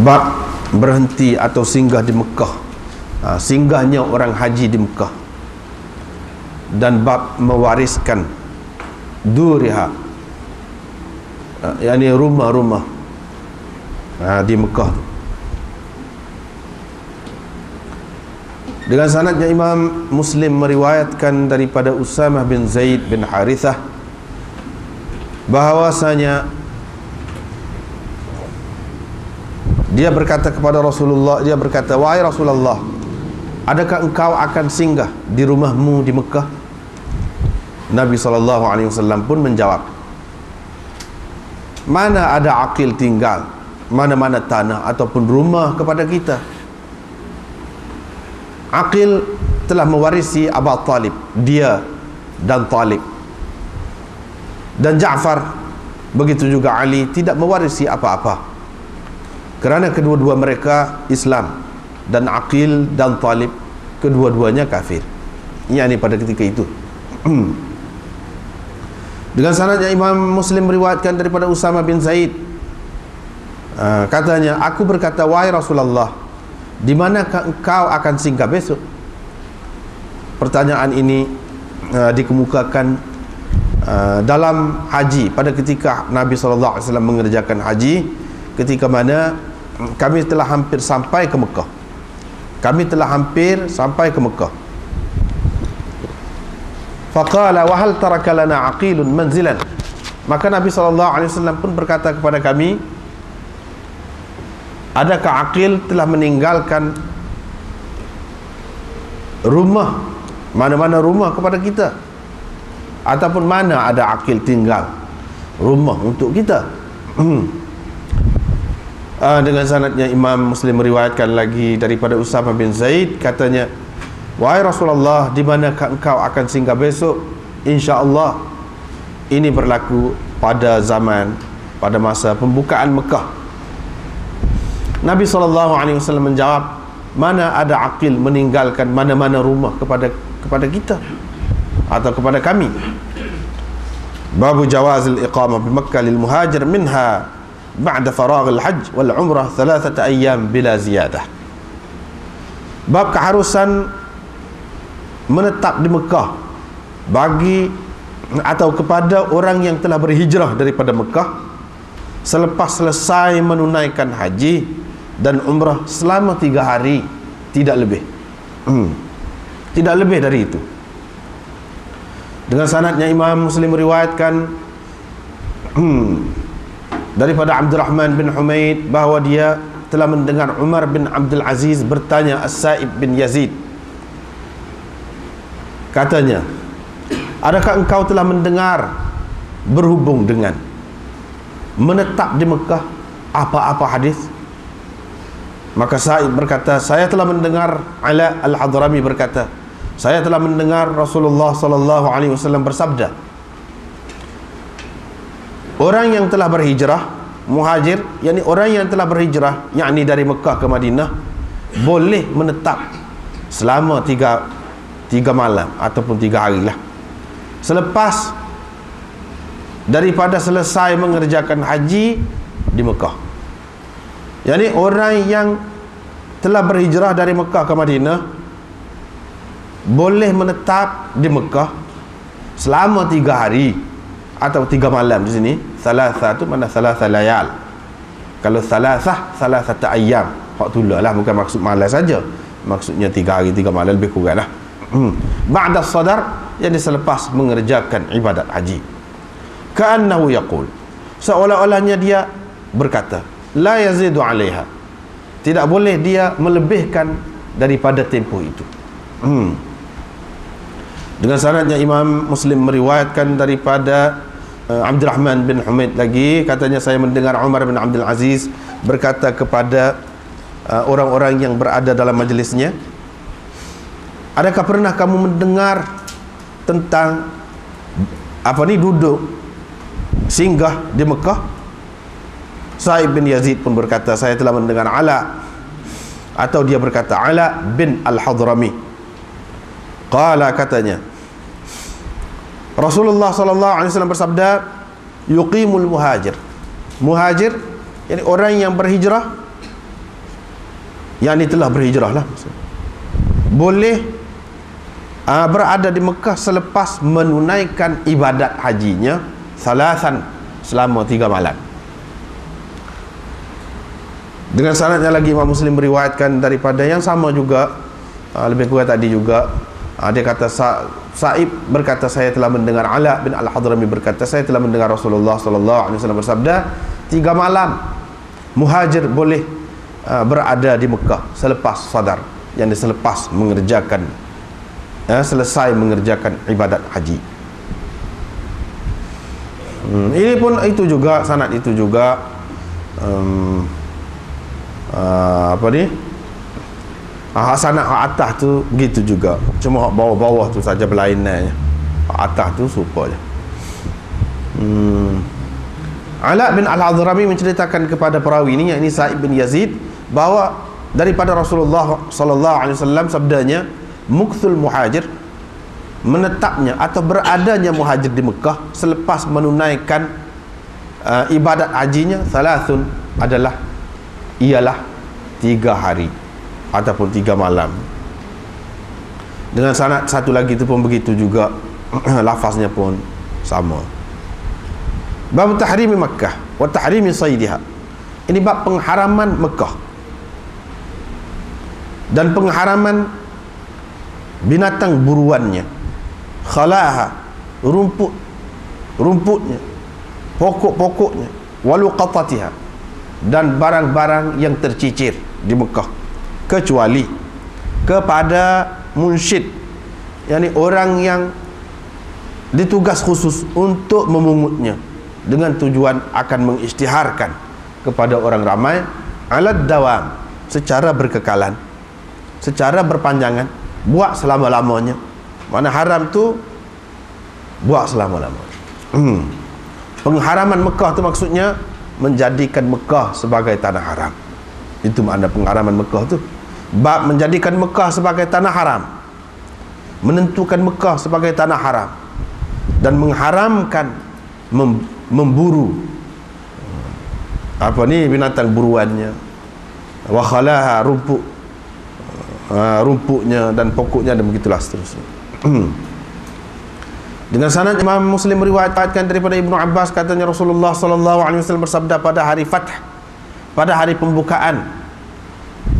Bab berhenti atau singgah di Mekah, singgahnya orang haji di Mekah, dan bab mewariskan duriha, yakni rumah-rumah di Mekah. Dengan sanadnya Imam Muslim meriwayatkan daripada Usamah bin Zaid bin Harithah bahwasanya dia berkata kepada Rasulullah, dia berkata, "Wahai Rasulullah, adakah engkau akan singgah di rumahmu di Mekah?" Nabi SAW pun menjawab, "Mana ada akil tinggal mana-mana tanah ataupun rumah kepada kita. Akil telah mewarisi Abu Talib, dia dan Talib, dan Ja'far, begitu juga Ali tidak mewarisi apa-apa, kerana kedua-dua mereka Islam, dan Aqil dan Talib kedua-duanya kafir." Ini pada ketika itu. Dengan sanadnya Imam Muslim meriwayatkan daripada Usamah bin Zaid, katanya, "Aku berkata, wahai Rasulullah, di manakah engkau akan singgah besok?" Pertanyaan ini dikemukakan dalam haji, pada ketika Nabi SAW mengerjakan haji, ketika mana kami telah hampir sampai ke Mekah. Faqala wa hal taraka lana aqilun manzilan. Maka Nabi SAW pun berkata kepada kami, adakah Aqil telah meninggalkan rumah, mana-mana rumah kepada kita, ataupun mana ada Aqil tinggal rumah untuk kita? Dengan sanadnya Imam Muslim meriwayatkan lagi daripada Usamah bin Zaid, katanya, "Wahai Rasulullah, di manakah engkau akan singgah besok? InsyaAllah." Ini berlaku pada masa pembukaan Mekah. Nabi SAW menjawab, "Mana ada Aqil meninggalkan mana-mana rumah kepada kita atau kepada kami." Babu jawazil iqamah bi Makkah lil muhajir minha ba'da faraghil hajj wal umrah 3 ayyam bila ziyadah. Bab keharusan menetap di Mekah bagi atau kepada orang yang telah berhijrah daripada Mekah selepas selesai menunaikan haji dan umrah selama 3 hari, tidak lebih. Tidak lebih dari itu. Dengan sanadnya Imam Muslim meriwayatkan daripada Abdurrahman bin Humaid bahawa dia telah mendengar Umar bin Abdul Aziz bertanya As-Sa'ib bin Yazid, katanya, "Adakah engkau telah mendengar berhubung dengan menetap di Mekah apa-apa hadis?" Maka Sa'id berkata, "Saya telah mendengar." Ala Al-Hadrami berkata, "Saya telah mendengar Rasulullah SAW bersabda, orang yang telah berhijrah, muhajir, yakni orang yang telah berhijrah, yakni dari Mekah ke Madinah, boleh menetap selama tiga malam ataupun 3 hari lah, selepas daripada selesai mengerjakan haji di Mekah. Yani orang yang telah berhijrah dari Mekah ke Madinah boleh menetap di Mekah selama 3 hari atau 3 malam. Di sini salasah tu mana salasah layal. Kalau salasah ayyam, hak tulah lah, bukan maksud malam saja, maksudnya 3 hari 3 malam, lebih kurang lah. Ba'da sadar, yang selepas mengerjakan ibadat haji. Ka'annahu yaqul, seolah-olahnya dia berkata, la yazidu 'alaiha, tidak boleh dia melebihkan daripada tempoh itu. Dengan sanadnya Imam Muslim meriwayatkan daripada Abdurrahman bin Humaid lagi, katanya, saya mendengar Umar bin Abdul Aziz berkata kepada orang-orang yang berada dalam majlisnya, "Adakah pernah kamu mendengar tentang duduk singgah di Mekah?" Sa'ib bin Yazid pun berkata, "Saya telah mendengar Ala," atau dia berkata Ala bin Al-Hadrami. Qala, katanya, Rasulullah SAW bersabda, "Yuqimul muhajir." Muhajir, yani orang yang berhijrah, yang ini telah berhijrah lah, boleh berada di Mekah selepas menunaikan ibadat hajinya salasan, selama 3 malam. Dengan sanadnya lagi Imam Muslim meriwayatkan daripada yang sama juga, lebih kurang tadi juga. Dia kata Sa'ib berkata, saya telah mendengar Ala bin Al-Hadrami berkata, saya telah mendengar Rasulullah SAW bersabda, 3 malam muhajir boleh berada di Mekah selepas sadar, yang selepas mengerjakan selesai mengerjakan ibadat haji. Ini pun itu juga, sanad itu juga sanad atas tu gitu juga, cuma bawah-bawah tu saja berlainannya. Atas tu serupa je. Ala bin Al-Hadrami menceritakan kepada perawi ini, yakni Sa'ib bin Yazid, bahawa daripada Rasulullah sallallahu alaihi wasallam sabdanya, mukthul muhajir, menetapnya atau beradanya muhajir di Mekah selepas menunaikan ibadat hajinya salasun, ialah 3 hari ataupun 3 malam. Dengan sanad satu lagi itu pun begitu juga, lafaznya pun sama. Bab tahrimi Makkah wa tahrimi saydiha. Ini bab pengharaman Mekah dan pengharaman binatang buruannya, khalaha, rumputnya, pokok-pokoknya, waluqatatiha, dan barang-barang yang tercicir di Mekah, kecuali kepada munsyid, yakni orang yang ditugas khusus untuk memungutnya dengan tujuan akan mengisytiharkan kepada orang ramai, alad dawam, secara berkekalan, secara berpanjangan, buat selama-lamanya. Mana haram tu buat selama-lamanya. Pengharaman Mekah tu maksudnya menjadikan Mekah sebagai tanah haram. Itu makna pengharaman Mekah tu. Bab menjadikan Mekah sebagai tanah haram, menentukan Mekah sebagai tanah haram, dan mengharamkan memburu binatang buruannya, wa khalaha, rumputnya dan pokoknya, dan begitulah seterusnya. Dengan sanad Imam Muslim meriwayatkan daripada Ibnu Abbas, katanya Rasulullah sallallahu alaihi wasallam bersabda pada hari Fath, pada hari pembukaan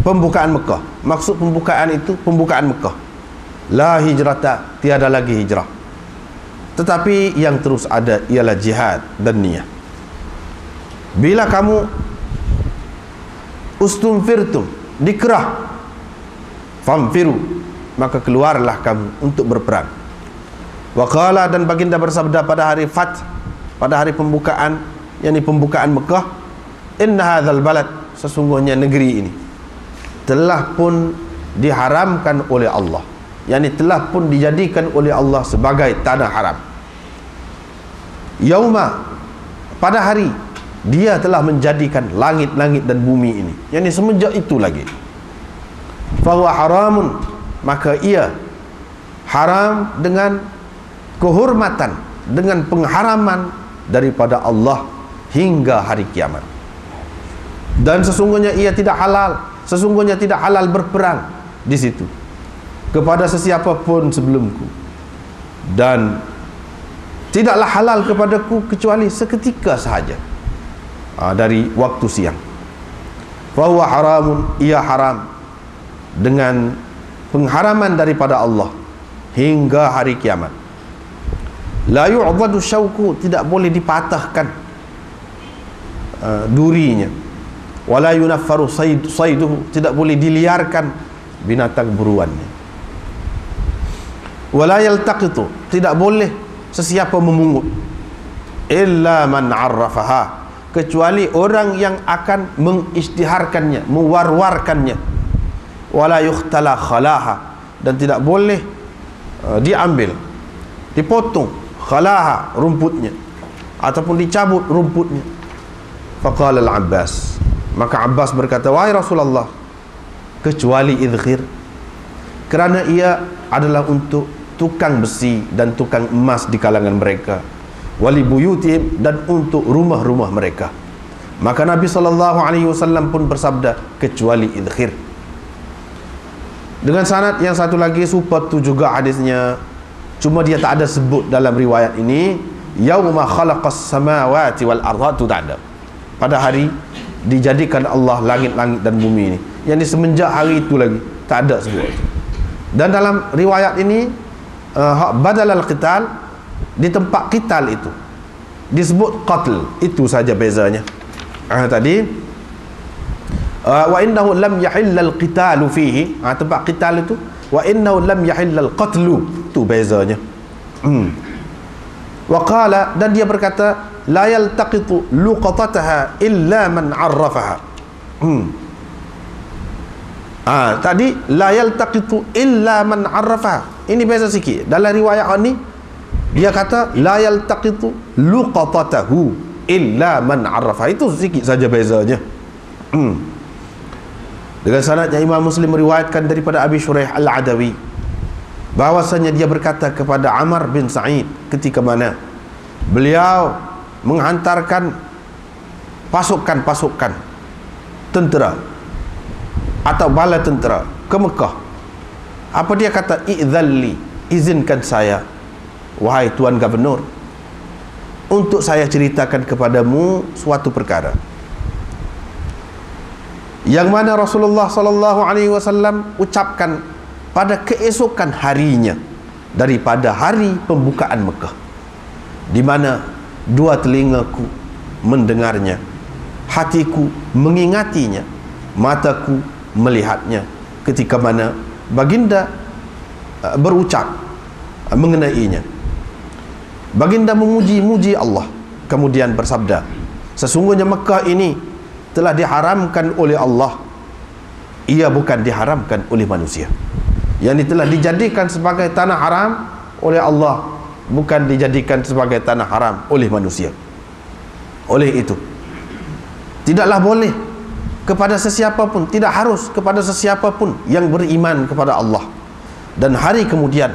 Mekah. Maksud pembukaan itu pembukaan Mekah. La hijrata, tiada lagi hijrah, tetapi yang terus ada ialah jihad dan niat. Bila kamu ustumfirtum, dikerah, famfiru, maka keluarlah kamu untuk berperang. Waqala, dan baginda bersabda pada hari Fath, pada hari pembukaan, yakni pembukaan Mekah, inna hadzal balad, sesungguhnya negeri ini telah pun diharamkan oleh Allah, yakni telah pun dijadikan oleh Allah sebagai tanah haram. Yauma, pada hari dia telah menjadikan langit-langit dan bumi ini, yakni semenjak itu lagi. Fahuwa haramun, maka ia haram dengan kehormatan, dengan pengharaman daripada Allah hingga hari kiamat. Dan sesungguhnya ia tidak halal, sesungguhnya tidak halal berperang di situ kepada sesiapa pun sebelumku, dan tidaklah halal kepadaku kecuali seketika sahaja dari waktu siang. Fahuwa haramun, ia haram dengan pengharaman daripada Allah hingga hari kiamat. La yu'dhadu syauku, tidak boleh dipatahkan durinya. Wala yunaffaru sayduhu, tidak boleh diliarkan binatang buruannya. Wala yaltaqitu, tidak boleh sesiapa memungut, illa man arrafaha, kecuali orang yang akan mengisytiharkannya, mewar-warkannya. Wala yukhtala khalaha, dan tidak boleh diambil, dipotong khalaha, rumputnya, ataupun dicabut rumputnya. Faqala al-Abbas, maka Abbas berkata, wahai Rasulullah, kecuali idkhir, kerana ia adalah untuk tukang besi dan tukang emas di kalangan mereka, wali buyutihim, dan untuk rumah-rumah mereka. Maka Nabi SAW pun bersabda, kecuali idkhir, Dengan sanad yang satu lagi super tu juga hadisnya, cuma dia tak ada sebut dalam riwayat ini yauma khalaqas samawati wal ardha, tu tak ada. Pada hari dijadikan Allah langit-langit dan bumi ini, yang di semenjak hari itu lagi tak ada sebut. Dan dalam riwayat ini badal al-qital, di tempat qital itu disebut qatl, itu saja bezanya. Tadi wa innahu lam yahillal qitalu fihi, tempat qital itu, wa innahu lam yahillal qatlu, tu bezanya. Wa qala, dan dia berkata la yaltaqitu luqatataha illa man 'arrafaha. Tadi la yaltaqitu illa man 'arrafaha, ini beza sikit. Dalam riwayat ini dia kata la yaltaqitu luqatatahu illa man 'arrafaha, itu sikit saja bezanya. Dengan sanadnya Imam Muslim meriwayatkan daripada Abi Shuraih Al-Adawi bahwasanya dia berkata kepada Amr bin Sa'id ketika mana beliau menghantarkan pasukan-pasukan tentera atau bala tentera ke Mekah. Apa dia kata? I'dzalli, izinkan saya wahai Tuan Gubernur untuk saya ceritakan kepadamu suatu perkara yang mana Rasulullah sallallahu alaihi wasallam ucapkan pada keesokan harinya daripada hari pembukaan Mekah, di mana dua telingaku mendengarnya, hatiku mengingatinya, mataku melihatnya, ketika mana baginda berucap mengenainya. Baginda memuji-muji Allah, kemudian bersabda, sesungguhnya Mekah ini telah diharamkan oleh Allah, ia bukan diharamkan oleh manusia. Yang telah dijadikan sebagai tanah haram oleh Allah, bukan dijadikan sebagai tanah haram oleh manusia. Oleh itu, tidaklah boleh kepada sesiapa pun, tidak harus kepada sesiapa pun yang beriman kepada Allah dan hari kemudian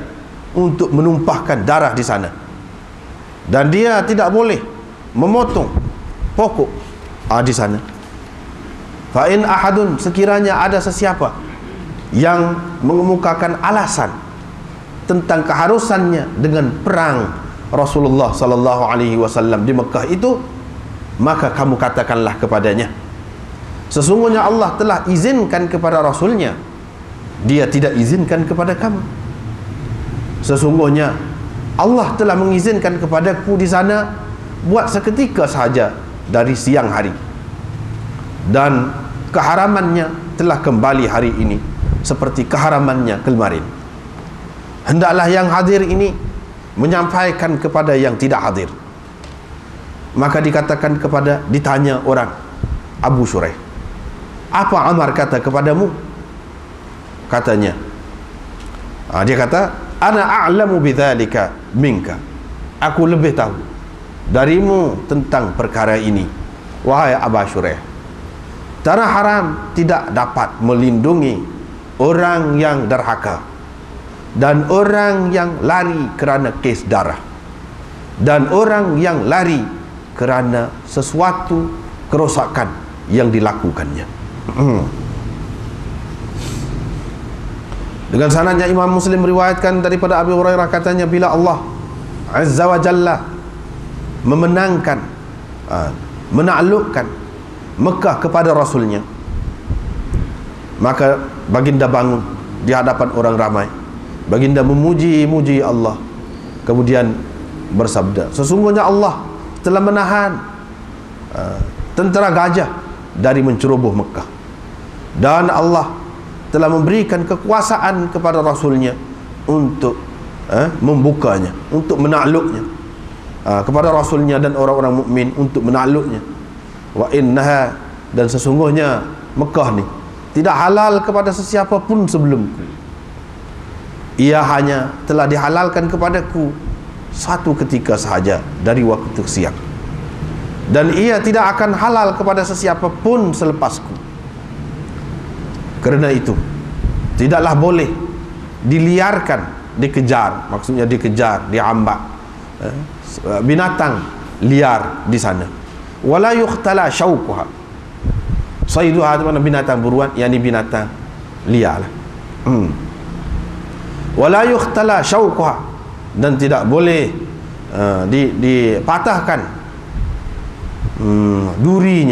untuk menumpahkan darah di sana. Dan dia tidak boleh memotong pokok di sana. Fa in ahadun, sekiranya ada sesiapa yang mengemukakan alasan tentang keharusannya dengan perang Rasulullah sallallahu alaihi wasallam di Mekah itu, maka kamu katakanlah kepadanya, sesungguhnya Allah telah izinkan kepada Rasulnya, dia tidak izinkan kepada kamu. Sesungguhnya Allah telah mengizinkan kepadaku di sana buat seketika sahaja dari siang hari, dan keharamannya telah kembali hari ini seperti keharamannya kemarin. Hendaklah yang hadir ini menyampaikan kepada yang tidak hadir. Maka dikatakan kepada, ditanya orang Abu Shuraih, apa Amar kata kepadamu? Katanya, dia kata, ana a'lamu bidzalika minka, aku lebih tahu darimu tentang perkara ini wahai Abu Shuraih. Tanah haram tidak dapat melindungi orang yang derhaka dan orang yang lari kerana kes darah dan orang yang lari kerana sesuatu kerosakan yang dilakukannya. Dengan sanadnya Imam Muslim meriwayatkan daripada Abu Hurairah, katanya bila Allah Azza wa Jalla memenangkan, menaklukkan Mekah kepada Rasulnya, maka baginda bangun di hadapan orang ramai, baginda memuji-muji Allah, kemudian bersabda, sesungguhnya Allah telah menahan tentera gajah dari menceroboh Mekah, dan Allah telah memberikan kekuasaan kepada Rasulnya untuk membukanya, untuk menakluknya, kepada Rasulnya dan orang-orang mukmin untuk menakluknya. Wa innaha, dan sesungguhnya Mekah ni tidak halal kepada sesiapa pun sebelumku, ia hanya telah dihalalkan kepadaku satu ketika sahaja dari waktu siang, dan ia tidak akan halal kepada sesiapa pun selepasku. Kerana itu tidaklah boleh diliarkan, dikejar, maksudnya dikejar, dihambat binatang liar di sana. Wala yukhtala syauquha, sayduha, mana binatang buruan, yakni binatang liar lah. Wala yukhtala syauqha, dan tidak boleh dipatahkan duri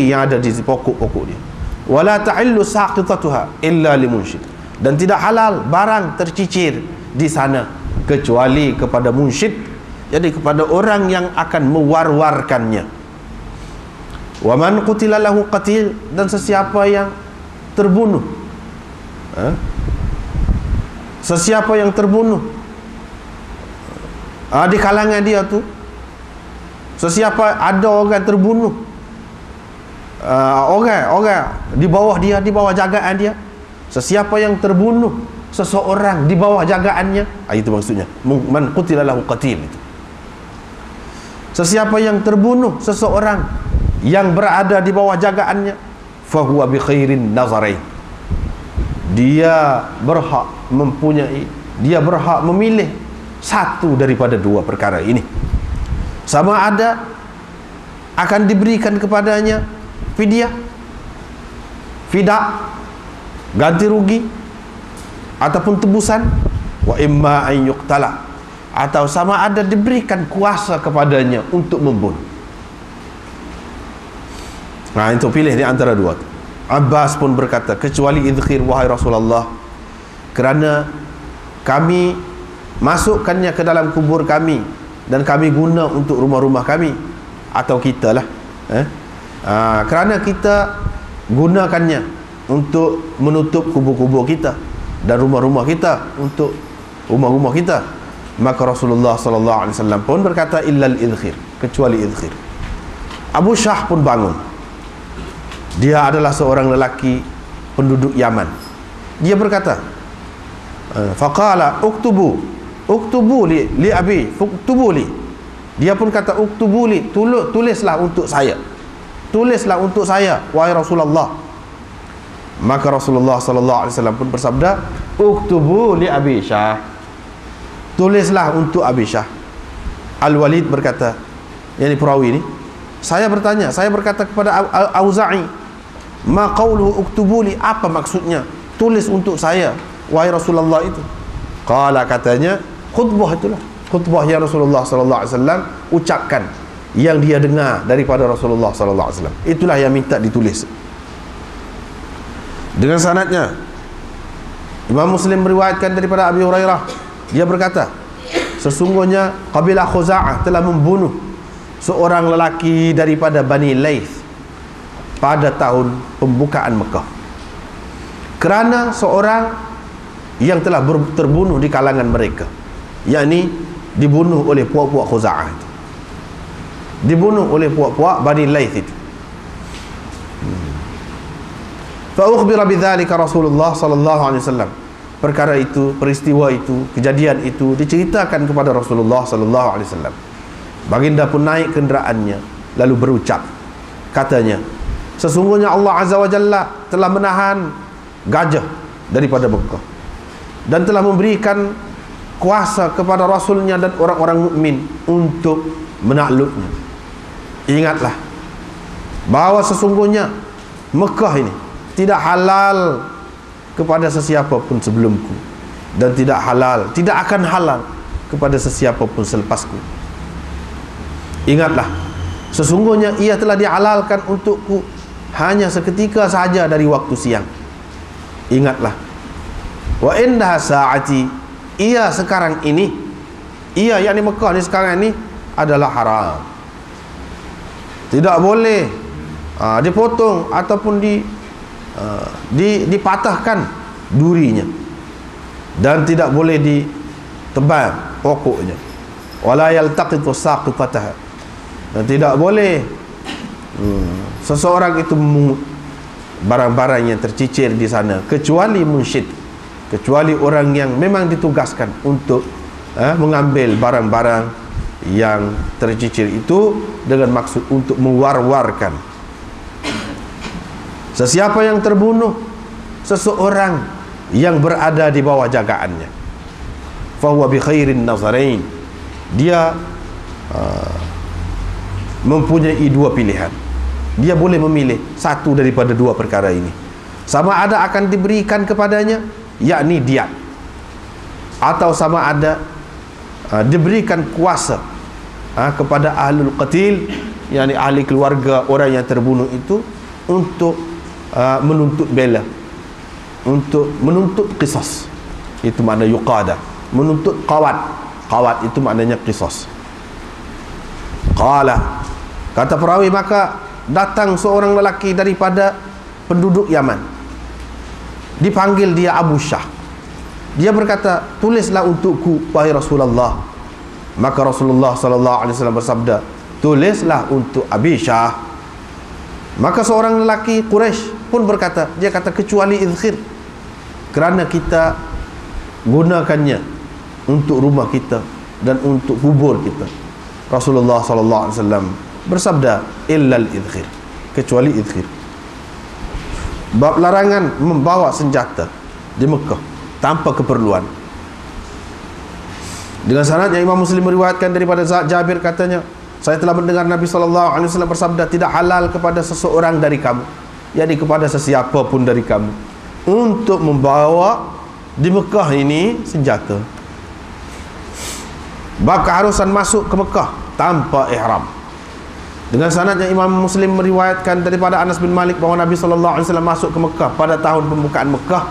yang ada di pokok-pokok dia. Wala ta'illu saqitatuha illa limunshid, dan tidak halal barang tercicir di sana kecuali kepada munsyid, jadi kepada orang yang akan mewar-warkannya. Wa man qutila lahu qatil, dan sesiapa yang terbunuh, sesiapa yang terbunuh di kalangan dia tu, sesiapa ada orang terbunuh, orang di bawah dia, di bawah jagaan dia, sesiapa yang terbunuh seseorang di bawah jagaannya, itu maksudnya man qutila lahu qatil. Itu sesiapa yang terbunuh seseorang yang berada di bawah jagaannya, fahuwa bi khairin nazarain, dia berhak memilih satu daripada dua perkara ini. Sama ada akan diberikan kepadanya fidyah, ganti rugi, ataupun tebusan, wa imma an yuqtala, atau sama ada diberikan kuasa kepadanya untuk membunuh. Nah, itu pilih di antara dua. Abbas pun berkata, kecuali idkhir wahai Rasulullah, kerana kami masukkannya ke dalam kubur kami dan kami guna untuk rumah-rumah kami, atau kita lah kerana kita gunakannya untuk menutup kubur-kubur kita dan rumah-rumah kita untuk rumah-rumah kita, maka Rasulullah sallallahu alaihi wasallam pun berkata illal idkhir, kecuali idkhir. Abu Syah pun bangun. Dia adalah seorang lelaki penduduk Yaman. Dia berkata, faqala uktubu li abi, uktubu li. Dia pun kata uktubu li, tulislah untuk saya, tulislah untuk saya wahai Rasulullah. Maka Rasulullah sallallahu alaihi wasallam pun bersabda, uktubu li abi Syah, tulislah untuk Abi Syah. Al-Walid berkata, yang perawi ini, saya berkata kepada Auza'i, ma qawluhu uktubuli, apa maksudnya tulis untuk saya wahai Rasulullah itu? Qala, katanya, khutbah, itulah khutbah yang Rasulullah sallallahu alaihi wasallam ucapkan, yang dia dengar daripada Rasulullah sallallahu alaihi wasallam, itulah yang minta ditulis. Dengan sanadnya Imam Muslim meriwayatkan daripada Abi Hurairah, dia berkata, sesungguhnya kabilah Khuza'ah telah membunuh seorang lelaki daripada Bani Laith pada tahun pembukaan Mekah, kerana seorang yang telah terbunuh di kalangan mereka, yakni dibunuh oleh puak-puak Khuza'ah itu, dibunuh oleh puak-puak Bani Laith itu. Fa ukhbira bidzalika Rasulullah sallallahu alaihi wasallam, perkara itu, peristiwa itu, kejadian itu diceritakan kepada Rasulullah sallallahu alaihi wasallam. Baginda pun naik kenderaannya lalu berucap, katanya, sesungguhnya Allah Azza wa Jalla telah menahan gajah daripada Mekah dan telah memberikan kuasa kepada Rasulnya dan orang-orang mukmin untuk menakluknya. Ingatlah bahawa sesungguhnya Mekah ini tidak halal kepada sesiapa pun sebelumku, dan tidak akan halal kepada sesiapa pun selepasku. Ingatlah, sesungguhnya ia telah dihalalkan untukku hanya seketika saja dari waktu siang. Ingatlah, wa indah saati, ia sekarang ini, ia yakni Mekah ni sekarang ini adalah haram, tidak boleh dipotong ataupun dipatahkan durinya, dan tidak boleh ditebang pokoknya. Wala yaltaqitu saqitataha, dan tidak boleh seseorang itu memungut barang-barang yang tercicir di sana, kecuali munsyid, kecuali orang yang memang ditugaskan untuk mengambil barang-barang yang tercicir itu dengan maksud untuk mewar-warkan. Sesiapa yang terbunuh seseorang yang berada di bawah jagaannya, fahuwa bi khairin nazarain, dia mempunyai dua pilihan. Dia boleh memilih satu daripada dua perkara ini. sama ada akan diberikan kepadanya, yakni diat, atau sama ada diberikan kuasa kepada ahlul qatil, yakni ahli keluarga orang yang terbunuh itu, untuk menuntut bela, untuk menuntut qisas. Itu makna yuqada, menuntut qawat itu maknanya qisas. Qala, kata perawi, maka datang seorang lelaki daripada penduduk Yaman, dipanggil dia Abu Syah. Dia berkata, tulislah untukku wahai Rasulullah. Maka Rasulullah SAW bersabda, tulislah untuk Abi Syah. Maka seorang lelaki Quraisy pun berkata, dia kata, kecuali idkhir, kerana kita gunakannya untuk rumah kita dan untuk kubur kita. Rasulullah SAW bersabda, illal idkhir, kecuali idkhir. Bab larangan membawa senjata di Mekah tanpa keperluan. Dengan sanadnya Imam Muslim meriwayatkan daripada Jabir, katanya, saya telah mendengar Nabi SAW bersabda, tidak halal kepada seseorang dari kamu, yakni kepada sesiapa pun dari kamu, untuk membawa di Mekah ini senjata. Bab keharusan masuk ke Mekah tanpa ihram. Dengan sanadnya Imam Muslim meriwayatkan daripada Anas bin Malik bahawa Nabi SAW masuk ke Mekah pada tahun pembukaan Mekah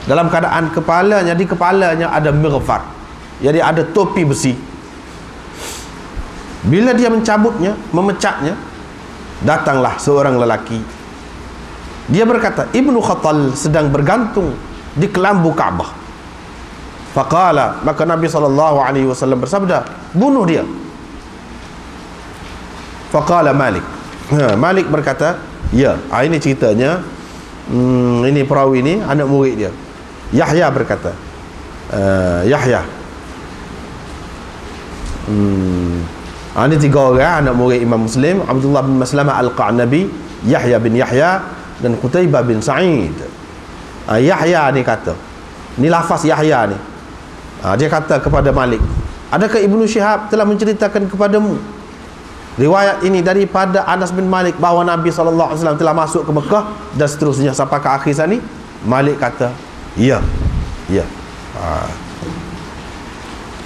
dalam keadaan kepalanya, di kepalanya ada mighfar, jadi ada topi besi. Bila dia mencabutnya, memecahnya, datanglah seorang lelaki. Dia berkata, Ibnu Khattal sedang bergantung di kelambu Kaabah. Faqala, maka Nabi SAW bersabda, bunuh dia. Faqala Malik, Malik berkata, ya. Ini ceritanya, ini perawi ini anak murid dia, Yahya berkata, Yahya, ini tiga orang anak murid Imam Muslim, Abdullah bin Maslamah Al-Qa'nabi, Yahya bin Yahya, dan Qutaibah bin Sa'id. Yahya ni kata, ni lafaz Yahya ni, dia kata kepada Malik, adakah Ibnu Syihab telah menceritakan kepadamu riwayat ini daripada Anas bin Malik bahawa Nabi SAW telah masuk ke Mekah, dan seterusnya sampai ke akhir sini? Malik kata, ya, ya.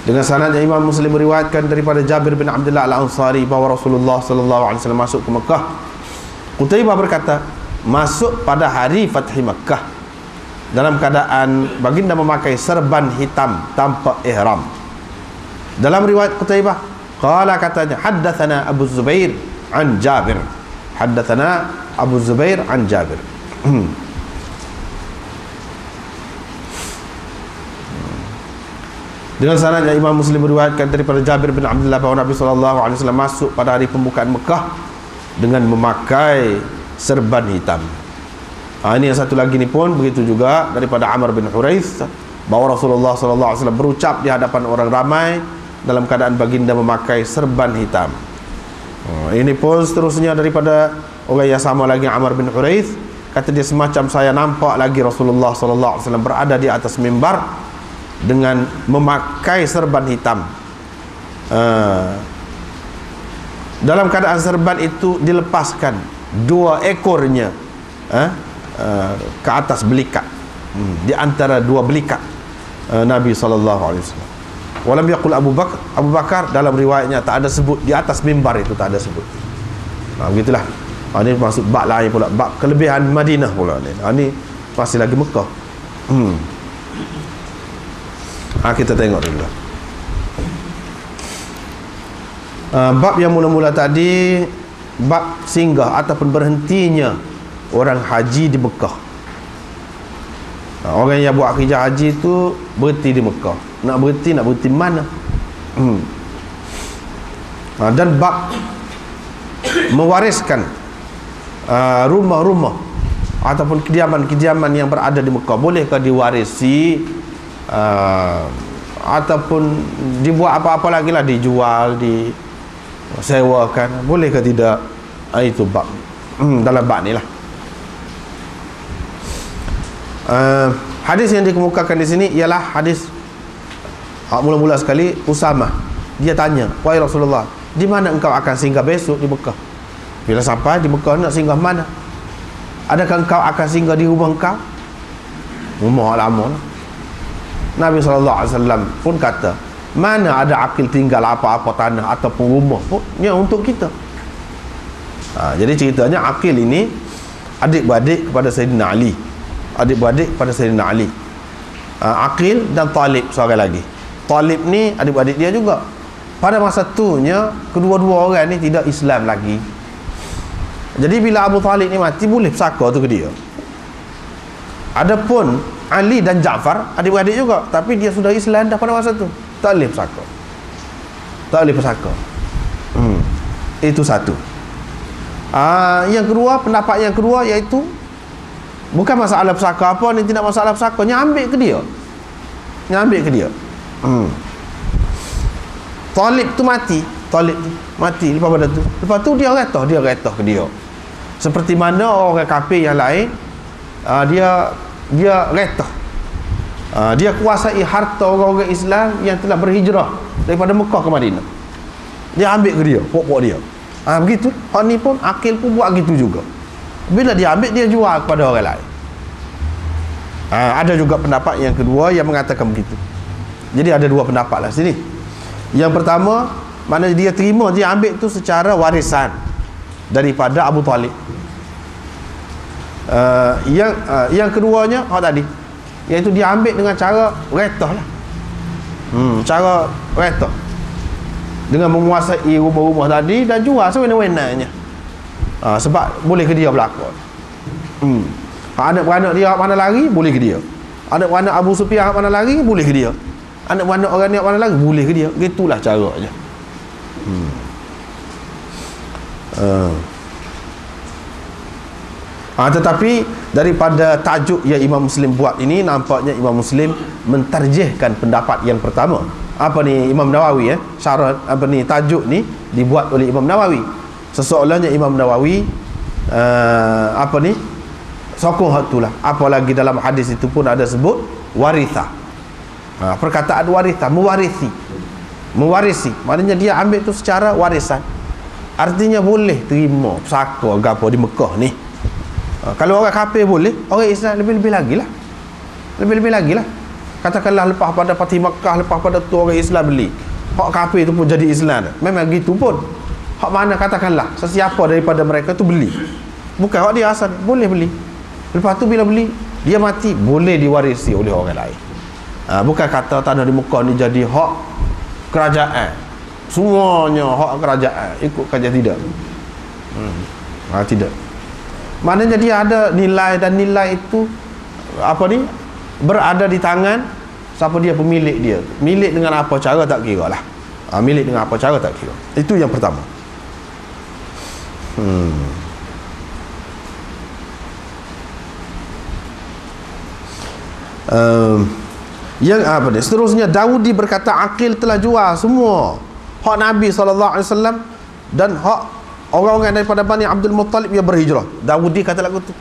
Dengan sanadnya Imam Muslim meriwayatkan daripada Jabir bin Abdullah Al-Ansari bahawa Rasulullah SAW masuk ke Mekah. Qutaibah berkata, masuk pada hari Fathi Mekah dalam keadaan baginda memakai serban hitam tanpa ihram. Dalam riwayat Qutaibah, qala, katanya, haddatsana Abu Zubair an Jabir, haddatsana Abu Zubair an Jabir. Dengan sanadnya Imam Muslim meriwayatkan daripada Jabir bin Abdullah bahawa Nabi SAW masuk pada hari pembukaan Mekah dengan memakai serban hitam. Ini yang satu lagi ni pun begitu juga daripada Amr bin Huraith bahawa Rasulullah SAW berucap di hadapan orang ramai dalam keadaan baginda memakai serban hitam. Ini pun seterusnya daripada orang yang sama lagi, Amr bin Huraith, kata dia, semacam saya nampak lagi Rasulullah SAW berada di atas mimbar dengan memakai serban hitam. Dalam keadaan serban itu dilepaskan dua ekornya ke atas belikat, di antara dua belikat Nabi SAW. Walam yaqul Abu Bakar, dalam riwayatnya tak ada sebut di atas mimbar itu, tak ada sebut. Begitulah. Ini masuk bab lain pula, bab kelebihan Madinah pula ni. Ini masih lagi Mekah. Kita tengok dulu. Bab yang mula-mula tadi, bab singgah ataupun berhentinya orang haji di Mekah. Orang yang buat akikah haji itu berhenti di Mekah. Nak berhenti mana? Dan bab mewariskan rumah-rumah ataupun kediaman-kediaman yang berada di Mekah, bolehkah diwarisi ataupun dibuat apa-apa lagi lah, dijual, disewakan, bolehkah tidak? Itu bab dalam bab ni lah. Hadis yang dikemukakan di sini ialah hadis mula-mula sekali Usamah. Dia tanya, wahai Rasulullah, di mana engkau akan singgah besok di Mekah? Bila sampai di Mekah nak singgah mana? Adakah engkau akan singgah di rumah engkau? Rumah lama lah. Nabi SAW pun kata, mana ada akil tinggal apa-apa tanah ataupun rumah pun yang untuk kita. Jadi ceritanya akil ini adik-beradik kepada Sayyidina Ali. Adik-beradik kepada Sayyidina Ali. Akil dan Talib seorang lagi. Talib ni adik-beradik dia juga. Pada masa itunya kedua-dua orang ni tidak Islam lagi. Jadi bila Abu Talib ni mati, boleh pesaka tu ke dia. Adapun Ali dan Ja'far adik-beradik juga, tapi dia sudah Islam dah pada masa tu, tak boleh pesaka. Tak boleh pesaka. Itu satu. Yang kedua, pendapat yang kedua iaitu bukan masalah pesaka apa ni, tidak masalah pesaka, yang ambil ke dia. Yang ambil ke dia. Talib tu mati. Talib tu mati lepas pada tu. Lepas tu dia retah ke dia. Seperti mana orang kafir yang lain, dia retah. Dia kuasai harta orang-orang Islam yang telah berhijrah daripada Mekah ke Madinah. Dia ambil ke dia, pokok dia. Begitu. Hak ni pun akil pun buat gitu juga. Bila dia ambil, dia jual kepada orang lain. Ada juga pendapat yang kedua yang mengatakan begitu. Jadi ada dua pendapat lah sini. Yang pertama, mana dia terima, dia ambil tu secara warisan daripada Abu Talib. Yang keduanya tadi, iaitu dia ambil dengan cara retah lah. Cara retah, dengan menguasai rumah-rumah tadi dan jual sewenang-wenangnya. Sebab boleh ke dia berlaku. Anak-anak dia mana lari, boleh ke dia. Anak-anak Abu Sufyan mana lari, boleh ke dia. Anak-anak orang ni mana lari, boleh ke dia. Gitulah caranya. Tetapi daripada tajuk yang Imam Muslim buat ini, nampaknya Imam Muslim mentarjihkan pendapat yang pertama. Apa ni Imam Nawawi syarah apa ni, tajuk ni dibuat oleh Imam Nawawi. Sesoalnya Imam Nawawi sokong hak itulah. Apalagi dalam hadis itu pun ada sebut waritha. Perkataan waritha, mewarisi, maknanya dia ambil tu secara warisan. Artinya boleh terima pesaka gapo di Mekah ni. Kalau orang kafir boleh, orang Islam lebih-lebih lagi lah. Lebih-lebih lagi lah. Katakanlah lepas pada Fatih Mekah, lepas pada tu orang Islam beli, hak kafir tu pun jadi Islam. Memang gitu pun. Hak mana katakanlah sesiapa daripada mereka tu beli, bukan hak dia asal, boleh beli. Lepas tu bila beli, dia mati, boleh diwarisi oleh orang lain. Bukan kata tanah di Mekah ni jadi hak kerajaan, semuanya hak kerajaan, ikut kajian, tidak. Tidak. Maknanya dia ada nilai, dan nilai itu berada di tangan siapa dia pemilik dia. Milik dengan apa cara tak kira lah. Milik dengan apa cara tak kira. Itu yang pertama. Seterusnya Daudi berkata akil telah jual semua hak Nabi SAW dan hak orang-orang daripada Bani Abdul Muttalib yang berhijrah. Daudi kata lagu tu.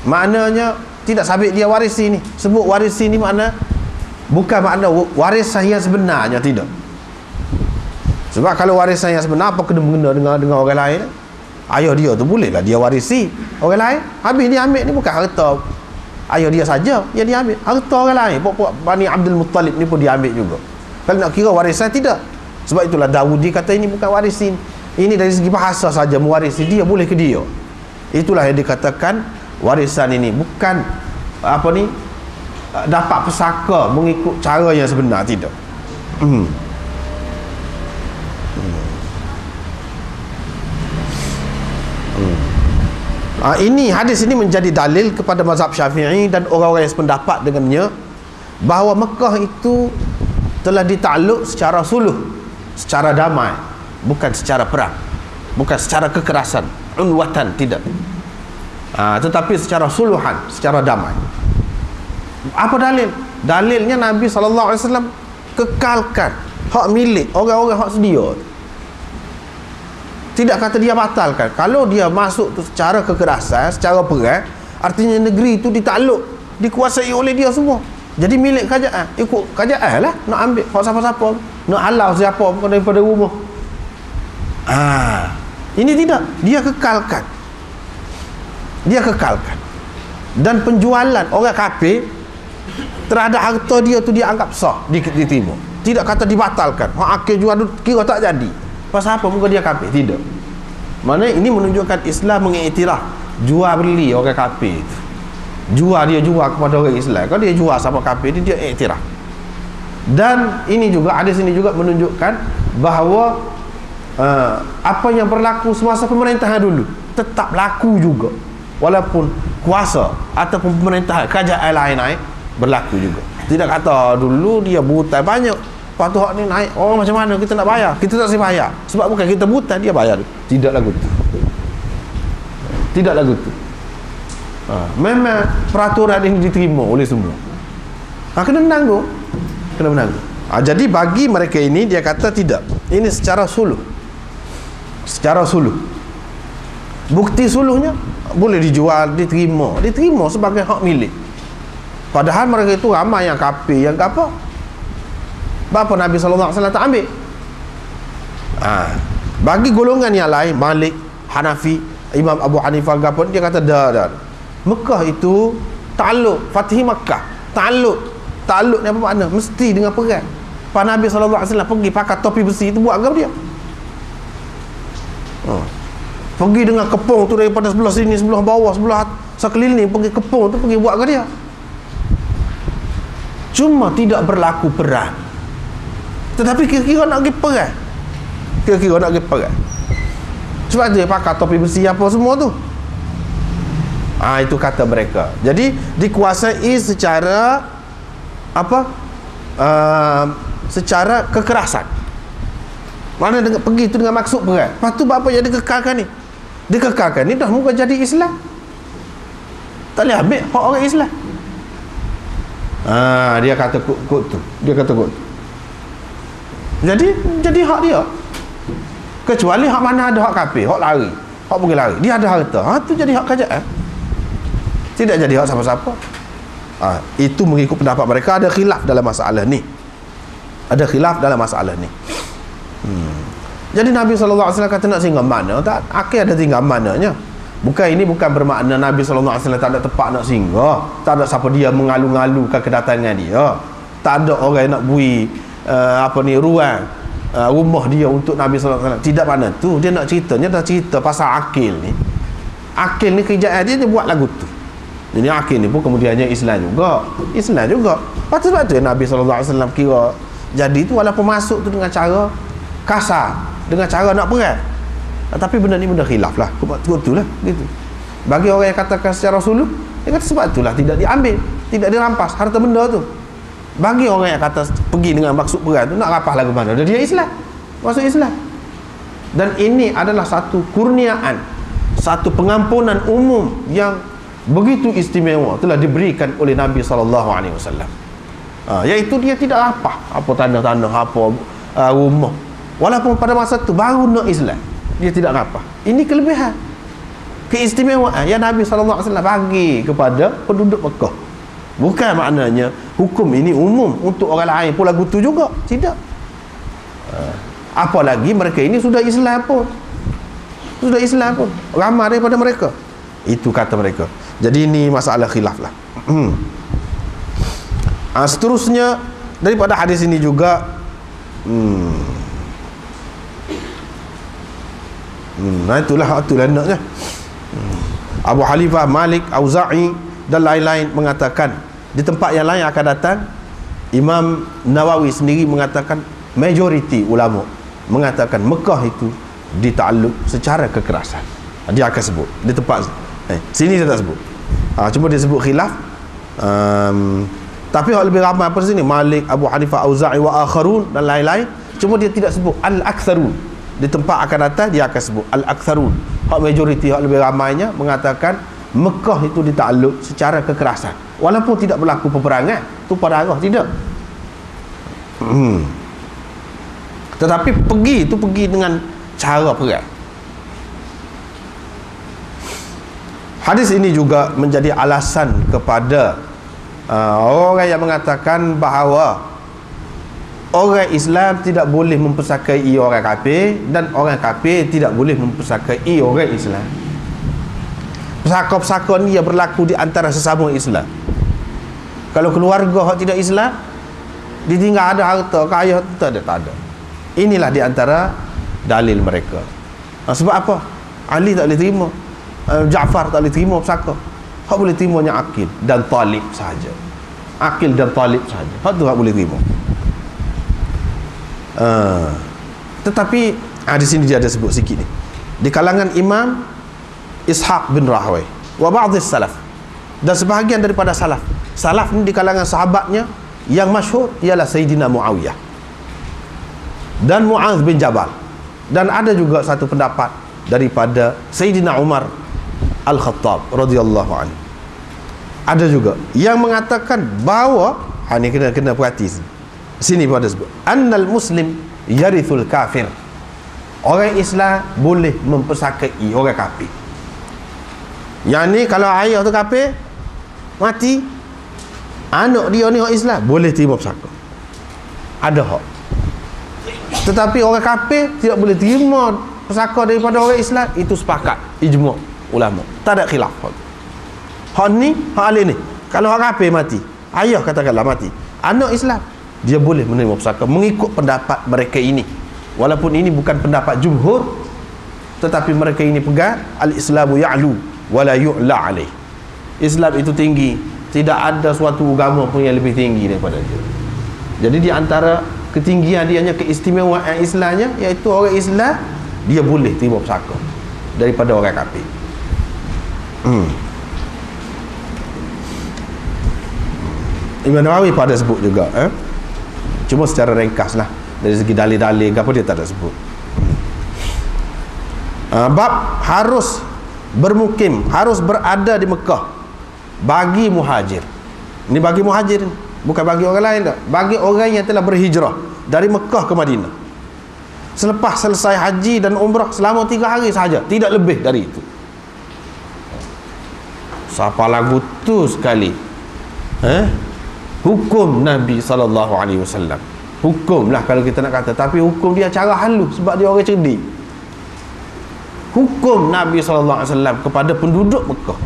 Maknanya tidak sabit dia warisi ni. Sebut warisi ni makna bukan makna warisan yang sebenarnya, tidak. Sebab kalau warisan yang sebenar, apa kena mengena dengan orang lain? Ayah dia tu bolehlah dia warisi orang lain. Habis dia ambil ni bukan harta ayah dia saja yang dia ambil, harta orang lain. Pokok Bani Abdul Muttalib ni pun dia ambil juga. Kalau nak kira warisan, tidak. Sebab itulah Daudi kata ini bukan warisi. Ini dari segi bahasa saja mewarisi, dia boleh ke dia. Itulah yang dikatakan warisan ini bukan dapat pesaka mengikut cara yang sebenar, tidak. Ini hadis ini menjadi dalil kepada mazhab Syafi'i dan orang-orang yang sependapat dengannya bahawa Mekah itu telah ditakluk secara suluh, secara damai, bukan secara perang, bukan secara kekerasan, unwatan, tidak. Tetapi secara suluhan, secara damai. Apa dalil? Dalilnya Nabi SAW kekalkan hak milik orang-orang hak sedia. Tidak kata dia batalkan. Kalau dia masuk tu secara kekerasan, secara perang, artinya negeri itu ditakluk, dikuasai oleh dia semua. Jadi milik kerajaan, ikut kerajaan lah nak ambil hak siapa-siapa, nak halau siapa pun daripada rumah. Ini tidak, dia kekalkan. dia kekalkan. Dan penjualan orang kafir terhadap harta dia tu dia anggap sah, diterima. Tidak kata dibatalkan. Hak akil jual tu kira tak jadi. Pasal apa? Muka dia kafir. Tidak. Mana ini menunjukkan Islam mengiktiraf jual beli orang kafir. Jual kepada orang Islam. Kalau dia jual sama kafir dia iktiraf. Dan ini juga, hadis ini juga menunjukkan bahawa apa yang berlaku semasa pemerintahan dulu tetap berlaku juga, walaupun kuasa ataupun pemerintahan kerajaan lain berlaku juga. Tidak kata dulu dia buta banyak, lepas tu hak ni naik, oh macam mana kita nak bayar, kita tak boleh bayar sebab bukan kita buta, dia bayar. Tidak lagu tu, tidak lagu tu. Memang peraturan ini diterima oleh semua. Kena menanggung, kena menanggung. Jadi bagi mereka ini dia kata tidak, ini secara suluh, secara suluh. Bukti suluhnya boleh dijual, diterima sebagai hak milik. Padahal mereka itu ramai yang kafir, yang apa? Bapa Nabi SAW tak ambil. Bagi golongan yang lain, Malik, Hanafi, Imam Abu Hanifah pun dia kata dah. Mekah itu takluk, Fatih Makkah, takluk ni apa makna? Mesti dengan perang. Pak Nabi SAW pergi pakai topi besi itu buat apa dia? Pergi dengan kepung tu daripada sebelah sini, sebelah bawah, sebelah sekeliling, pergi kepung tu pergi buat ke dia? Cuma tidak berlaku perang. Tetapi kira-kira nak pergi perang. Kira-kira nak pergi perang. Sebab dia pakai topi besi apa semua tu. Itu kata mereka. Jadi dikuasai secara apa? Secara kekerasan. Mana dengan pergi tu dengan maksud perang. Lepas tu apa yang dikekalkan ni? Dikekalkan ni dah muka jadi Islam. Tak boleh ambil hak orang Islam. Dia kata kut tu. Dia kata kut. Jadi hak dia. Kecuali hak mana ada hak kafir, hak lari, hak pergi lari. Dia ada harta. Tu jadi hak kerajaan. Tidak jadi hak siapa-siapa. Itu mengikut pendapat mereka. Ada khilaf dalam masalah ni. Ada khilaf dalam masalah ni. Jadi Nabi SAW kata nak singgah mana? Tak, akhir ada tinggal mananya. Ini bukan bermakna Nabi SAW tak ada tempat nak singgah. Tak ada siapa dia mengalu-ngalukan kedatangan dia. Tak ada orang yang nak bui ruang rumah dia untuk Nabi SAW. Tidak mana tu. Dia nak ceritanya, dah cerita pasal akil ni. Akil ni kerjaan dia buat lagu tu. Jadi akil ni pun kemudiannya Islam juga. Sebab tu Nabi SAW kira jadi tu, walaupun masuk tu dengan cara kasar, dengan cara nak perang, tapi benda ni benda khilaf lah. Betul lah gitu. Bagi orang yang katakan secara suluh, dia kata sebab itulah tidak diambil, tidak dirampas harta benda tu. Bagi orang yang kata pergi dengan maksud perang tu, nak rampas lagu mana? Dia Islam, masuk Islam. Dan ini adalah satu kurniaan, satu pengampunan umum yang begitu istimewa telah diberikan oleh Nabi SAW. Iaitu dia tidak rampas apa tanah-tanah, apa rumah, walaupun pada masa tu baru nak Islam, dia tidak rampas. Ini kelebihan, keistimewaan yang Nabi SAW bagi kepada penduduk Mekah. Bukan maknanya hukum ini umum untuk orang lain pun lagu tu juga. Tidak. Apalagi mereka ini sudah Islam pun, ramai daripada mereka. Itu kata mereka. Jadi ini masalah khilaf lah. Seterusnya daripada hadis ini juga itulah naknya. Abu Hanifah, Malik, Auza'i dan lain-lain mengatakan, di tempat yang lain akan datang, Imam Nawawi sendiri mengatakan, majoriti ulama mengatakan Mekah itu ditakluk secara kekerasan. Dia akan sebut di tempat sini dia tak sebut. Cuma dia sebut khilaf. Tapi hak lebih ramai apa sini, Malik, Abu Hanifah, Auza'i wa akharun dan lain-lain. Cuma dia tidak sebut al-aktsarun. Di tempat akan datang dia akan sebut al-aktsarun. Hak majoriti, hak lebih ramainya mengatakan Mekah itu ditakluk secara kekerasan, walaupun tidak berlaku peperangan tu pada arah tidak. Tetapi pergi dengan cara perang. Hadis ini juga menjadi alasan kepada orang yang mengatakan bahawa orang Islam tidak boleh mempersakai orang kafir dan orang kafir tidak boleh mempersakai orang Islam. Pesaka-pesaka ni yang berlaku di antara sesama Islam. Kalau keluarga hak tidak Islam, ditinggal ada harta kaya, tak ada. Inilah di antara dalil mereka. Sebab apa? Ali tak boleh terima, Ja'far tak boleh terima pesaka. Hak boleh terimanya Aqil dan Talib sahaja. Aqil dan Talib sahaja. Hak tu hak boleh terima. Tetapi di sini dia ada sebut sikit ni. Di kalangan Imam Ishaq bin Rahway wa ba'dhi salaf, dan sebahagian daripada salaf. Salaf ni di kalangan sahabatnya yang masyhur ialah Sayyidina Muawiyah dan Mu'adz bin Jabal, dan ada juga satu pendapat daripada Sayyidina Umar Al-Khattab radhiyallahu anhu. Ada juga yang mengatakan bahawa ni kena perhati sini pada sebut annal muslim yarithul kafir. Orang Islam boleh mempersakai orang kafir. Yang ni kalau ayah tu kafir mati, anak dia ni orang Islam boleh terima pesaka, ada hak. Tetapi orang kafir tidak boleh terima pesaka daripada orang Islam. Itu sepakat ijma' ulama, tak ada khilaf. Hak ni, hak alih ni, kalau hak kafir mati, ayah katakanlah mati, anak Islam dia boleh menerima pesaka mengikut pendapat mereka ini. Walaupun ini bukan pendapat jumhur, tetapi mereka ini pegang al-Islamu ya'lu wala yu'la alaih. Islam itu tinggi, tidak ada suatu agama pun yang lebih tinggi daripada dia. Jadi di antara ketinggian dianya, keistimewaan Islamnya, iaitu orang Islam dia boleh terima pesaka daripada orang kafir. Imam Nawawi pada sebut juga, cuma secara ringkas lah, dari segi dalil-dalil apa dia tak ada sebut. Bab harus bermukim, harus berada di Mekah bagi muhajir. Ini bagi muhajir, bukan bagi orang lain tak. Bagi orang yang telah berhijrah dari Mekah ke Madinah selepas selesai haji dan umrah selama 3 hari sahaja, tidak lebih dari itu. Siapa lagu tu sekali hukum Nabi SAW. Hukumlah kalau kita nak kata, tapi hukum dia cara halus sebab dia orang cerdik. Hukum Nabi SAW kepada penduduk Mekah,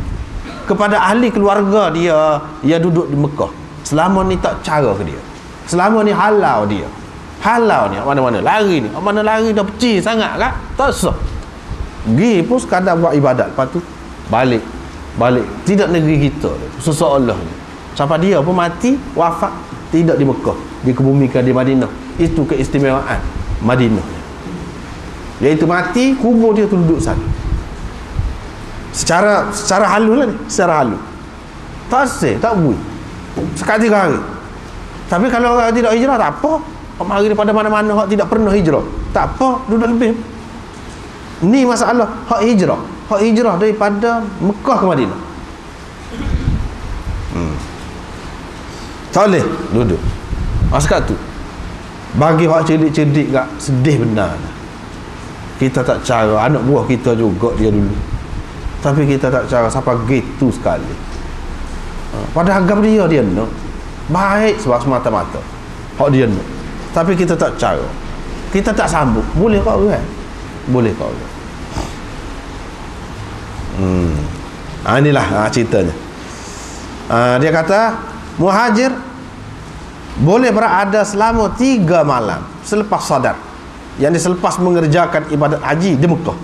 kepada ahli keluarga dia yang duduk di Mekah, selama ni tak cara ke dia, selama ni halau dia, halau ni mana-mana lari ni, mana lari dah pecih sangat kan, tak sah. Pergi pun sekadar buat ibadat, lepas tu balik tidak negeri kita, seseolah ni sampai dia pun mati wafat tidak di Mekah, dikebumikan di Madinah. Itu keistimewaan Madinah, iaitu mati kubur dia tu duduk sana. Secara halus lah ni, secara halus tak sah, tak bui sekali 3 hari. Tapi kalau orang tidak hijrah tak apa, mari daripada mana-mana, hak tidak pernah hijrah tak apa, duduk lebih. Ni masalah hak hijrah daripada Mekah ke Madinah. Tak boleh duduk. Sekat tu bagi hak cerdik-cerdik gak sedih benar. Kita tak cara anak buah kita juga dia dulu, tapi kita tak cara siapa gitu sekali. Pada agama dia nak baik sebab semata-mata hak dia nak, tapi kita tak cara, kita tak sambut. Boleh kau kan? Boleh kau kan? Inilah ceritanya. Dia kata muhajir boleh berada selama 3 malam selepas sadar, yang selepas mengerjakan ibadat haji di Mekah.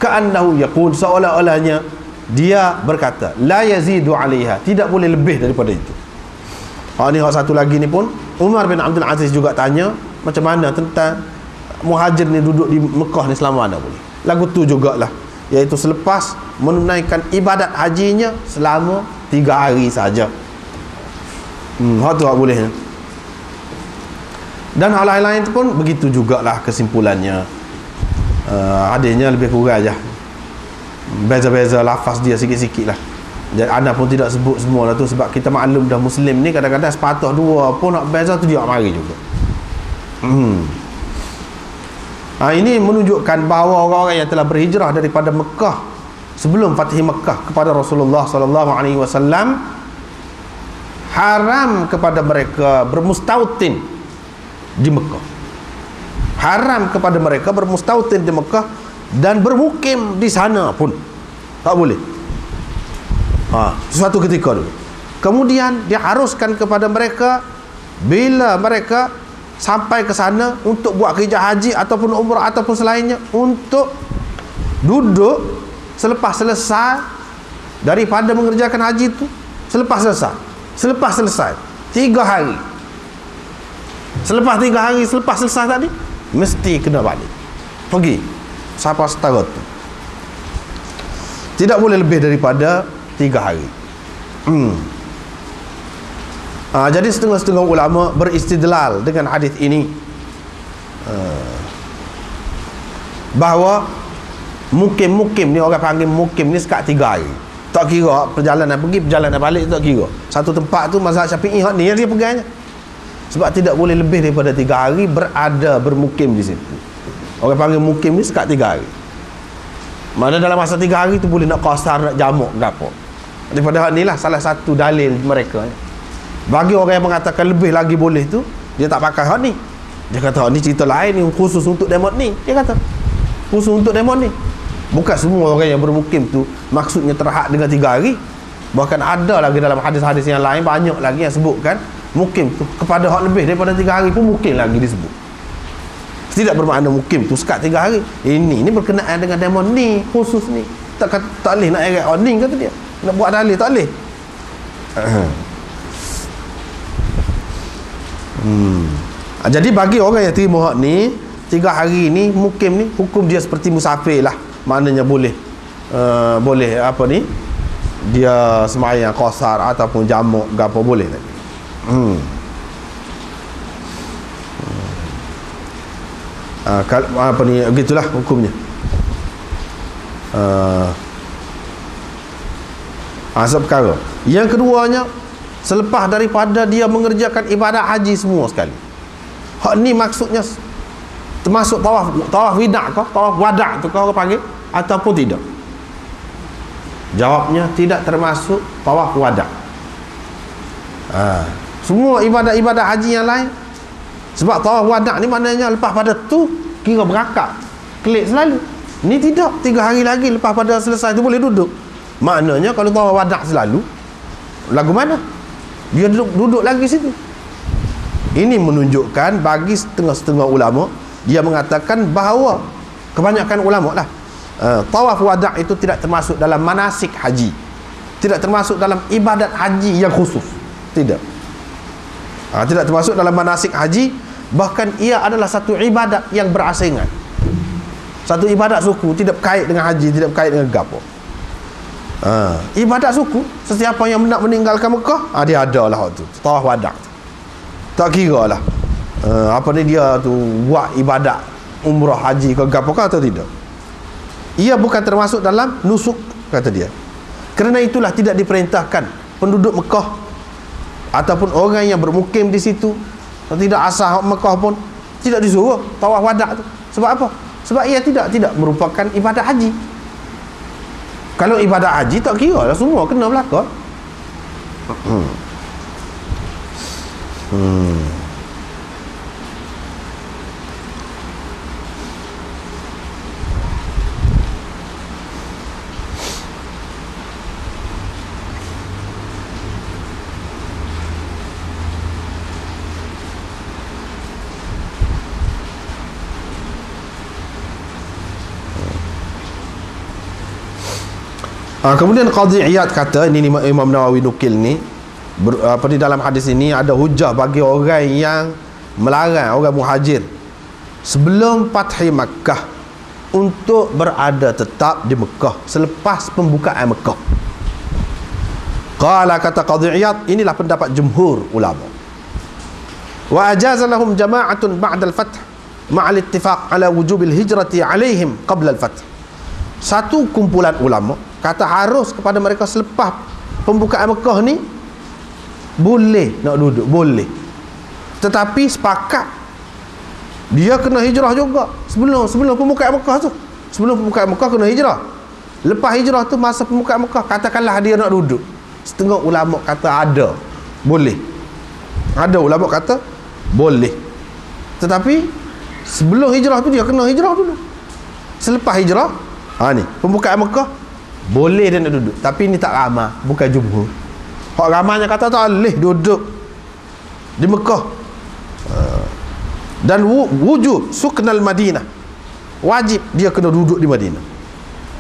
Ka'annahu yaqul, seolah-olahnya dia berkata la yazidu 'alaiha, tidak boleh lebih daripada itu. Ni hak satu lagi ni pun Umar bin Abdul Aziz juga tanya macam mana tentang muhajir ni duduk di Mekah ni selama mana boleh. Lagu tu jugalah, iaitu selepas menunaikan ibadat hajinya selama 3 hari saja. Hak tu tak boleh. Dan hal lain tu pun begitu jugalah kesimpulannya. Adanya lebih kurang aja, beza-beza lafaz dia sikit-sikit lah. Jadi anda pun tidak sebut semua lah tu, sebab kita maklum dah Muslim ni kadang-kadang sepatah dua pun nak beza tu dia mari juga. Ini menunjukkan bahawa orang-orang yang telah berhijrah daripada Mekah sebelum Fatih Mekah kepada Rasulullah SAW, haram kepada mereka bermustautin di Mekah. Haram kepada mereka bermustautin di Mekah dan bermukim di sana pun tak boleh. Suatu ketika dulu. Kemudian dia haruskan kepada mereka bila mereka sampai ke sana untuk buat kerja haji ataupun umrah ataupun selainnya, untuk duduk selepas selesai daripada mengerjakan haji itu, selepas selesai 3 hari, selepas 3 hari selepas selesai tadi mesti kena balik pergi sampai setara tu, tidak boleh lebih daripada 3 hari. Jadi setengah-setengah ulama beristidlal dengan hadis ini, bahawa mukim ni, orang panggil mukim ni sekat 3 hari. Tak kira perjalanan pergi, perjalanan balik, tak kira. Satu tempat tu mazhab Syafi'i ni yang dia pegangnya. Sebab tidak boleh lebih daripada 3 hari bermukim di situ. Orang panggil mukim ni sekat 3 hari. Mana dalam masa 3 hari tu boleh nak qasar, nak jamuk ke apa. Daripada hal inilah salah satu dalil mereka. Bagi orang yang mengatakan lebih lagi boleh tu, dia tak pakai hak ni. Dia kata hak ni cerita lain ni, khusus untuk demon ni. Dia kata khusus untuk demon ni. Bukan semua orang yang bermukim tu maksudnya terhad dengan 3 hari. Bahkan ada lagi dalam hadis-hadis yang lain, banyak lagi yang sebutkan mukim tu kepada hak lebih daripada 3 hari pun mukim lagi disebut. Tidak bermakna mukim tu sekat 3 hari. Ini berkenaan dengan demon ni, khusus ni. Tak boleh nak eret ni, kata dia. Nak buat dalil tak boleh. Jadi bagi orang yang terima hak ni, 3 hari ni mukim ni, hukum dia seperti musafir lah. Maknanya boleh boleh apa ni, dia sembahyang qasar ataupun jamuk ke apa, boleh tadi. Apa ni, begitulah hukumnya. Asal perkara. Yang keduanya, selepas daripada dia mengerjakan ibadat haji semua sekali. Hak ni maksudnya termasuk tawaf wida' ke, tawaf wada' tu kau panggil, ataupun tidak? Jawabnya tidak termasuk tawaf wada'. Semua ibadat-ibadat haji yang lain. Sebab tawaf wada' ni maknanya lepas pada tu kira berakad, klik selalu. Ni tidak, 3 hari lagi lepas pada selesai tu boleh duduk. Maknanya kalau tawaf wada' selalu, lagu mana? Dia duduk lagi situ. Ini menunjukkan bagi setengah-setengah ulama, dia mengatakan bahawa kebanyakan ulama lah, tawaf wada' itu tidak termasuk dalam manasik haji, tidak termasuk dalam ibadat haji yang khusus. Tidak termasuk dalam manasik haji. Bahkan ia adalah satu ibadat yang berasingan, satu ibadat suku, tidak berkait dengan haji, tidak berkait dengan gapo. Ibadat suku, sesiapa yang nak meninggalkan Mekah, dia ada lah tu, tawaf wada'. Tak kira lah apa ni dia tu buat ibadat umrah haji ke gapo ke atau tidak. Ia bukan termasuk dalam nusuk, kata dia. Kerana itulah tidak diperintahkan penduduk Mekah ataupun orang yang bermukim di situ, tidak asal Mekah pun tidak disuruh tawaf wada' tu. Sebab apa? Sebab ia tidak merupakan ibadat haji. Kalau ibadat haji tak kira lah, semua kena belaka. Kemudian Qadhi Iyad kata, ini Imam Nawawi nukil ni, di dalam hadis ini ada hujah bagi orang yang melarang orang muhajir sebelum Fathi Makkah untuk berada tetap di Mekah selepas pembukaan Mekah. Qala, kata Qadhi Iyad, inilah pendapat jumhur ulama. Wa ajaza lahum jama'atun ba'da al-fath ma'al ittifaq ala wujubil hijrati alaihim qabla al-fath. Satu kumpulan ulama kata harus kepada mereka selepas pembukaan Mekah ni boleh nak duduk, boleh. Tetapi sepakat dia kena hijrah juga sebelum pembukaan Mekah tu. Sebelum pembukaan Mekah kena hijrah. Lepas hijrah tu, masa pembukaan Mekah, katakanlah dia nak duduk. Setengah ulama kata ada, boleh. Ada ulama kata boleh. Tetapi sebelum hijrah tu dia kena hijrah dulu. Selepas hijrah, ni pembukaan Mekah, boleh dia nak duduk, tapi ini tak ramah, bukan jumhur. Hak ramahnya kata tak boleh duduk di Mekah. Dan wujub suknal Madinah, wajib dia kena duduk di Madinah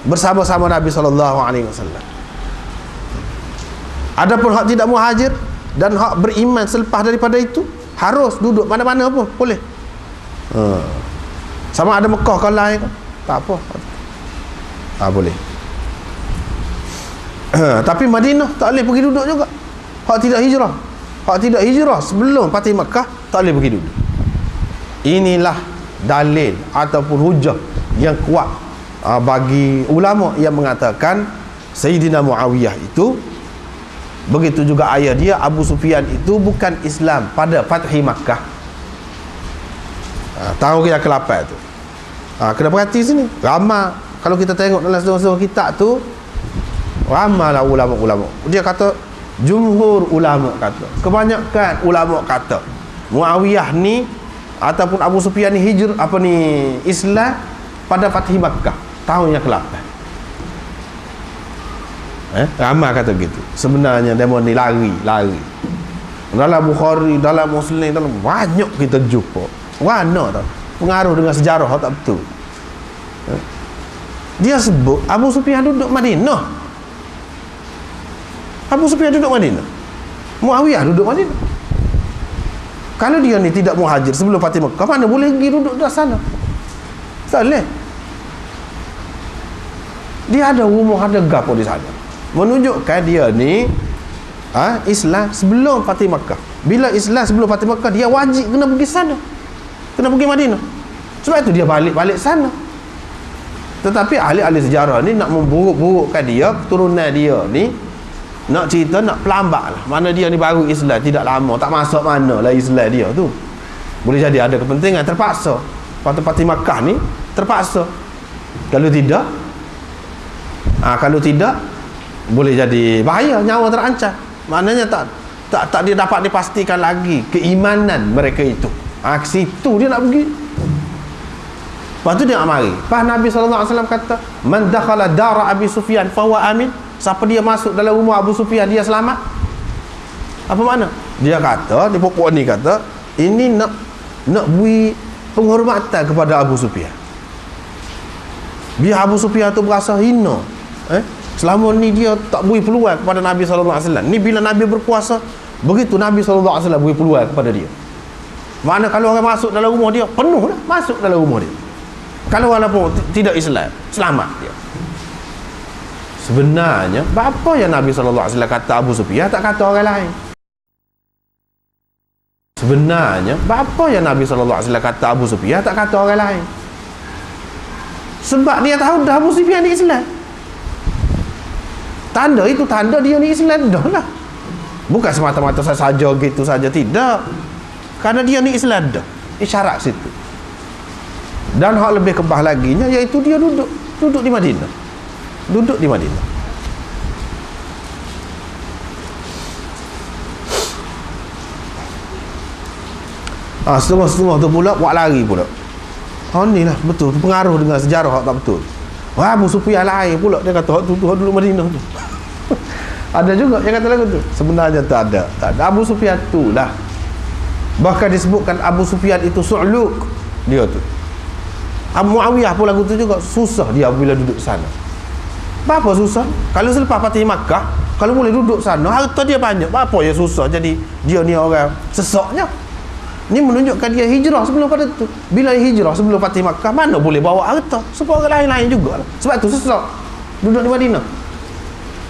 bersama-sama Nabi SAW. Adapun hak tidak muhajir dan hak beriman selepas daripada itu, harus duduk mana-mana pun boleh. Sama ada Mekah ke lain, tak apa. Boleh. Tapi Madinah tak boleh pergi duduk juga. Hak tidak hijrah sebelum Fatih Mekah tak boleh pergi duduk. Inilah dalil ataupun hujah yang kuat bagi ulama yang mengatakan Sayyidina Muawiyah itu, begitu juga ayah dia Abu Sufyan itu bukan Islam pada Fatih Makkah. Tahu yang ke-8 tu. Kena perhati sini. Ramai kalau kita tengok dalam seluruh kitab tu, ramailah ulama-ulama. Dia kata jumhur ulama kata, kebanyakan ulama kata Muawiyah ni ataupun Abu Sufyan ni Islam pada Fatih Makkah tahun yang ke-8. Ramai kata gitu. Sebenarnya demo ni lari dalam Bukhari, dalam Muslim, dalam banyak kita jumpa warna tau, pengaruh dengan sejarah tak betul. Dia sebut Abu Sufyan duduk Madinah, Muawiyah duduk Madinah. Kalau dia ni tidak muhajir sebelum Fatih Mekah, mana boleh pergi duduk di sana? Tak boleh. Dia ada rumah, ada gapo di sana, menunjukkan dia ni Islam sebelum Fatih Mekah. Bila Islam sebelum Fatih Mekah, dia wajib kena pergi sana, kena pergi Madinah. Sebab itu dia balik sana. Tetapi ahli-ahli sejarah ni nak memburuk-burukkan dia, keturunan dia ni, nak cerita, nak pelambak lah. Mana dia ni baru Islam, tidak lama, tak masuk mana lah Islam dia tu. Boleh jadi ada kepentingan, terpaksa. Fatih Makkah ni terpaksa. Kalau tidak boleh jadi bahaya, nyawa terancam. Maknanya tak dia dapat dipastikan lagi keimanan mereka itu. Ke situ dia nak pergi. Lepas tu dia nak mari. Lepas Nabi SAW kata, man dakhala dara Abi Sufyan fahuwa amin. Siapa dia masuk dalam rumah Abu Sufyan, dia selamat. Apa makna? Dia kata, di pokok ni kata, ini nak beri penghormatan kepada Abu Sufyan. Biar Abu Sufyan tu berasa hina. Selama ni dia tak beri peluang kepada Nabi SAW. Ni bila Nabi berkuasa, begitu Nabi SAW beri peluang kepada dia. Mana kalau orang masuk dalam rumah dia, penuh dah masuk dalam rumah dia. Kalau walaupun tidak Islam, selamat dia. Sebenarnya apa yang Nabi SAW kata Abu Sufyan, tak kata orang lain. Sebenarnya apa yang Nabi SAW kata Abu Sufyan, tak kata orang lain. Sebab dia tahu dah Abu Sufyan ni Islam. Tanda itu tanda dia ni Islam dah lah. Bukan semata-mata saja gitu saja, tidak. Karena dia ni Islam dah. Isyarat situ. Dan hak lebih kebah laginya, iaitu dia duduk di Madinah. Duduk di Madinah. Setengah-setengah tu pula buat lari pula. Ni lah betul, pengaruh dengan sejarah tak betul. Abu Sufyan lain pula, dia kata hak tu duduk Madinah tu. Ada juga yang kata lagu tu. Sebenarnya tak ada. Abu Sufyan tu lah. Bahkan disebutkan Abu Sufyan itu su'luk dia tu. Abu Muawiyah pun lagu tu juga susah dia bila duduk sana. Apa susah? Kalau selepas Fatih Makkah, kalau boleh duduk sana, harta dia banyak. Apa yang susah? Jadi dia ni orang sesaknya. Ni menunjukkan dia hijrah sebelum pada tu. Bila hijrah sebelum Fatih Makkah, mana boleh bawa harta? Sebab orang lain-lain juga lah. Sebab tu sesak duduk di Madinah.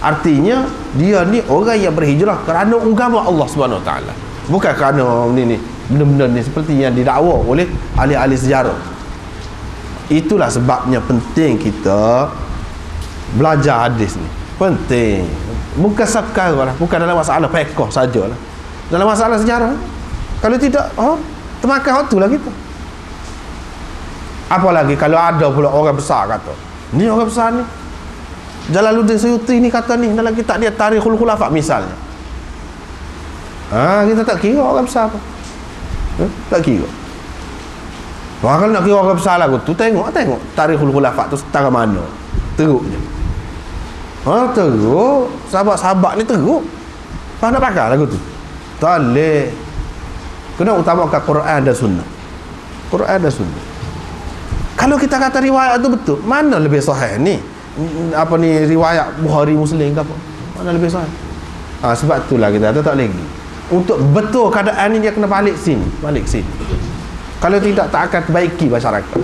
Artinya dia ni orang yang berhijrah kerana agama Allah Subhanahu Wa Taala. Bukan kerana ni benda-benda ni seperti yang didakwa oleh ahli-ahli sejarah. Itulah sebabnya penting kita belajar hadis ni. Penting. Bukan sekarang lah, bukan dalam masalah fiqh sajalah. Dalam masalah sejarah. Kalau tidak, termakan waktu lah kita. Apalagi kalau ada pula orang besar kata, ni orang besar ni, Jalaluddin Suyuti ni kata ni dalam kitab dia Tarikhul Khulafa misalnya. Kita tak kira orang besar apa. Tak kira. Kalau nak kira orang besar lagu tu, tengok Tarikhul Khulafa tu setara mana teruknya. Teruk. Sahabat-sahabat ni teruk. Nak pakai lagu tu? Tak boleh. Kena utamakan Quran dan Sunnah. Quran dan Sunnah. Kalau kita kata riwayat tu betul, mana lebih sahih ni? Apa ni, riwayat Bukhari Muslim ke apa? Mana lebih sahih? Sebab itulah kita tak lagi. Untuk betul keadaan ni dia kena balik sini. Kalau tidak, tak akan perbaiki masyarakat.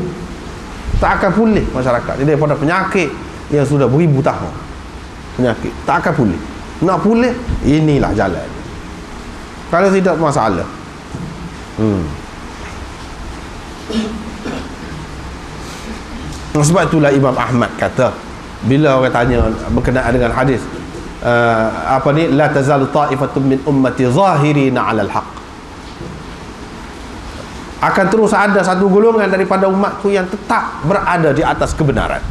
Tak akan pulih masyarakat. Jadi daripada penyakit yang sudah beribu tahun. Penyakit. Tak akan pulih. Nak pulih, inilah jalan. Kalau tidak, masalah. Sebab itulah Imam Ahmad kata, bila orang tanya berkenaan dengan hadis, la tazalu ta'ifatun min ummati zahirina 'alal haqq, akan terus ada satu golongan daripada umatku yang tetap berada di atas kebenaran.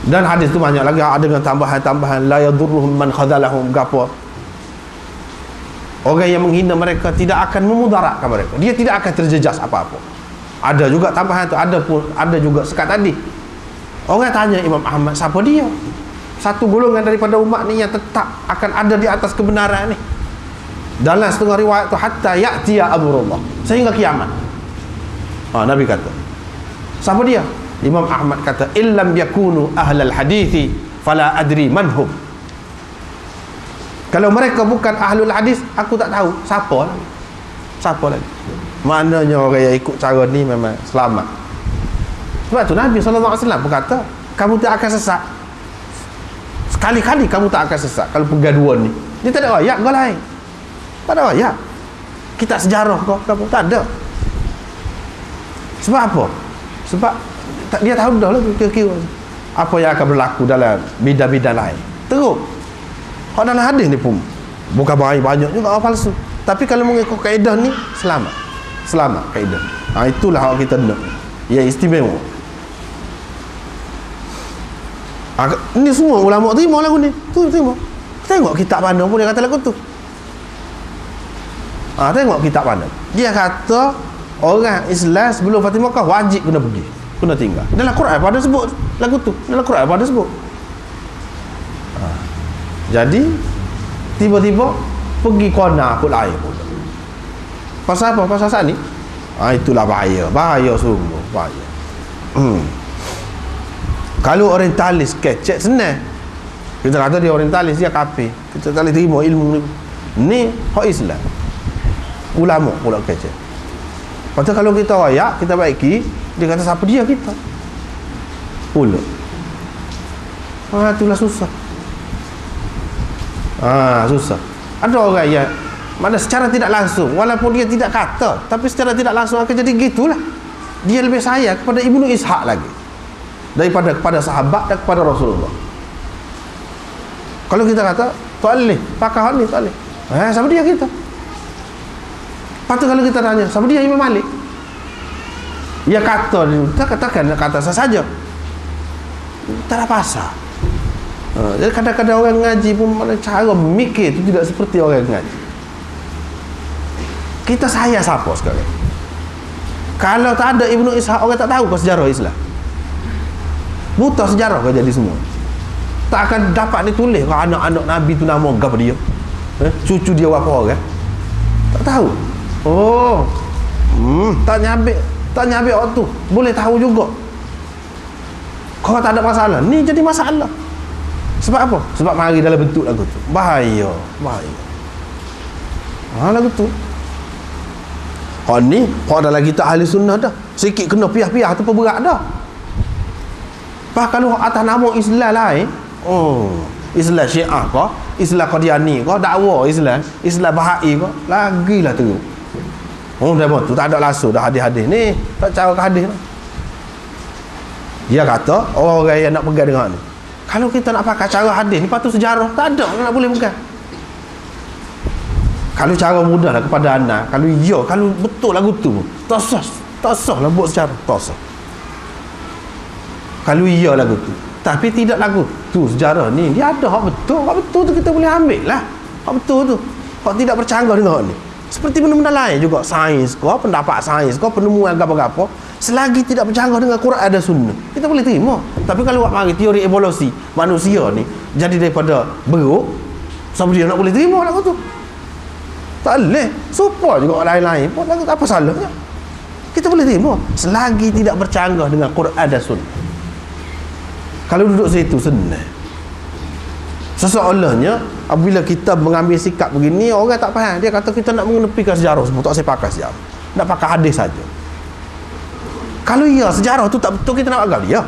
Dan hadis tu banyak lagi, ada dengan tambahan-tambahan, la yadurruhum man khadalahum, gapo, orang yang menghina mereka tidak akan memudaratkan mereka, dia tidak akan terjejas apa-apa. Ada juga tambahan tu, ada juga sekat tadi. Orang tanya Imam Ahmad, siapa dia? Satu golongan daripada umat ni yang tetap akan ada di atas kebenaran ni. Dalam setengah riwayat tu, hatta ya'tiya amrullah, sehingga kiamat. Nabi kata, siapa dia? Imam Ahmad kata, illam yakunu ahlal hadithi fala adri manhum. Kalau mereka bukan ahlul hadis, aku tak tahu siapa lagi. Maknanya orang yang ikut cara ni memang selamat. Sebab tu Nabi SAW berkata, kamu tak akan sesat. Sekali-kali kamu tak akan sesat kalau pergaduan ni. Dia tak ada ayat kau lain. Tak ada ayat. Kitab sejarah kau tak ada. Sebab apa? Sebab dia tahu dah lah kira-kira apa yang akan berlaku dalam bidang-bidang lain. Teruk. Kalau dalam hadis ni pun bukan banyak juga orang palsu. Tapi kalau mengikut kaedah ni, selamat kaedah. Itulah hak kita nak. Yang istimewa. Ini semua ulama terima lagu ni. Terima. Tengok kitab mana pun dia kata lagu tu. Tengok kitab mana. Dia kata orang Islam sebelum Fatih Makkah wajib kena pergi, kena tinggal. Dalam Quran pada sebut lagu tu. Dalam Quran pada sebut. Jadi tiba-tiba pergi kona pun air pula. Pasal apa? Pasal saat ni. Itulah bahaya sungguh, bahaya. Kalau orientalis kecek senang. Kita kata dia orientalis, dia kafir. Kita tak boleh terima ilmu ni hak Islam. Ulama pula kecek. Lepas tu kalau kita royak, kita baiki, dia kata siapa dia kita? Pula. Itulah susah. Susah. Ada orang yang mana secara tidak langsung, walaupun dia tidak kata, tapi secara tidak langsung akan jadi gitulah. Dia lebih sayang kepada Ibnu Ishaq lagi daripada kepada sahabat dan kepada Rasulullah. Kalau kita kata tak boleh pakai hal ni, tak boleh, sama dia kita. Lepas tu kalau kita tanya, sama dia Imam Malik, dia kata, kita katakan kata saja, tak ada pasal. Jadi kadang-kadang orang ngaji pun cara mikir itu tidak seperti orang ngaji. Kita sayang siapa sekarang? Kalau tak ada Ibnu Ishaq, orang tak tahu kau sejarah Islam. Buta sejarah kau jadi semua. Tak akan dapat ditulis kau anak-anak Nabi tu nama apa dia, cucu dia apa orang, tak tahu. Tak nyabik waktu boleh tahu juga. Kau tak ada masalah, ni jadi masalah. Sebab apa? Sebab mari dalam bentuk lagu tu. Bahaya. Lagu tu. Ni dalam kita ahli sunnah dah. Sikit kena piah-piah tu berat dah. Kalau atas nama Islam lain, Islam Syiah kau, Islam Qadiani kau, dakwah Islam Bahai kau, lagilah teruk. Dah tu tak ada langsung dah hadis-hadis ni, tak cara ke hadis dah. Dia kata orang yang nak pegang dengan ni. Kalau kita nak pakai cara hadis ni, patut sejarah tak ada nak boleh pegang. Kalau cara mudah lah kepada anak, kalau betul lagu tu, tak sah lah buat sejarah, tak sah. Kalau lagu tu, tapi tidak lagu tu sejarah ni, dia ada hak betul tu kita boleh ambil lah. Hak betul tu, hak tidak bercanggah dengan hak ni. Seperti benda-benda lain juga, sains kau, pendapat sains kau, penemuan apa-apa, selagi tidak bercanggah dengan Quran dan Sunnah, kita boleh terima. Tapi kalau buat mari teori evolusi manusia ni jadi daripada beruk, siapa dia nak boleh terima lagu tu? Tak boleh. Supaya juga orang lain-lain pun lagu apa salahnya? Kita boleh terima selagi tidak bercanggah dengan Quran dan Sunnah. Kalau duduk situ senang. Seseolahnya apabila kita mengambil sikap begini, orang tak faham. Dia kata kita nak mengenepikan sejarah semua, tak saya pakai sejarah, nak pakai hadis saja. Kalau iya sejarah tu tak betul, kita nak agak dia.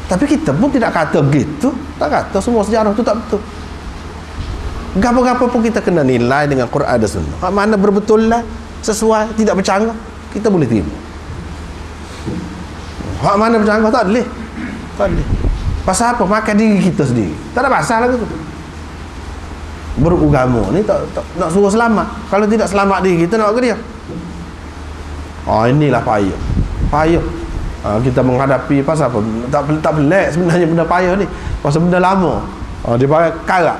Tapi kita pun tidak kata gitu, tak kata semua sejarah tu tak betul. Gapo-gapo pun kita kena nilai dengan Quran dan Sunnah. Hak mana berbetul lah, sesuai, tidak bercanggah, kita boleh terima. Hak mana bercanggah tak boleh. Tak boleh. Pasal apa? Makan diri kita sendiri. Tak ada pasal lagi tu. Beragama ni tak nak suruh selamat. Kalau tidak selamat diri kita, nak ke dia? Inilah payah. Payah. Kita menghadapi pasal apa? Tak pelik sebenarnya benda payah ni. Pasal benda lama. Dia pakai karat.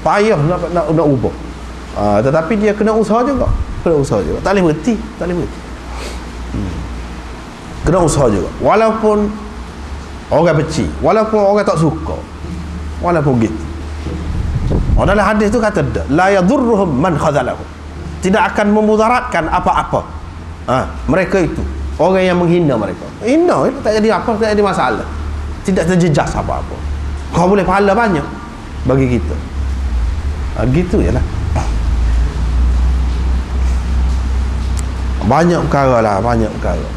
Payah nak ubah. Tetapi dia kena usaha juga. Tak boleh berhenti. Kena usaha juga. Walaupun orang benci, walaupun orang tak suka, walaupun gitu. Dalam hadis tu kata la yadurruhum man khadalahum, tidak akan memudaratkan apa-apa mereka itu, orang yang menghina mereka. Hina itu tak jadi apa, tak jadi masalah, tidak terjejas apa-apa. Kau boleh pahala banyak bagi kita. Gitu je lah. Banyak perkara lah, banyak perkara.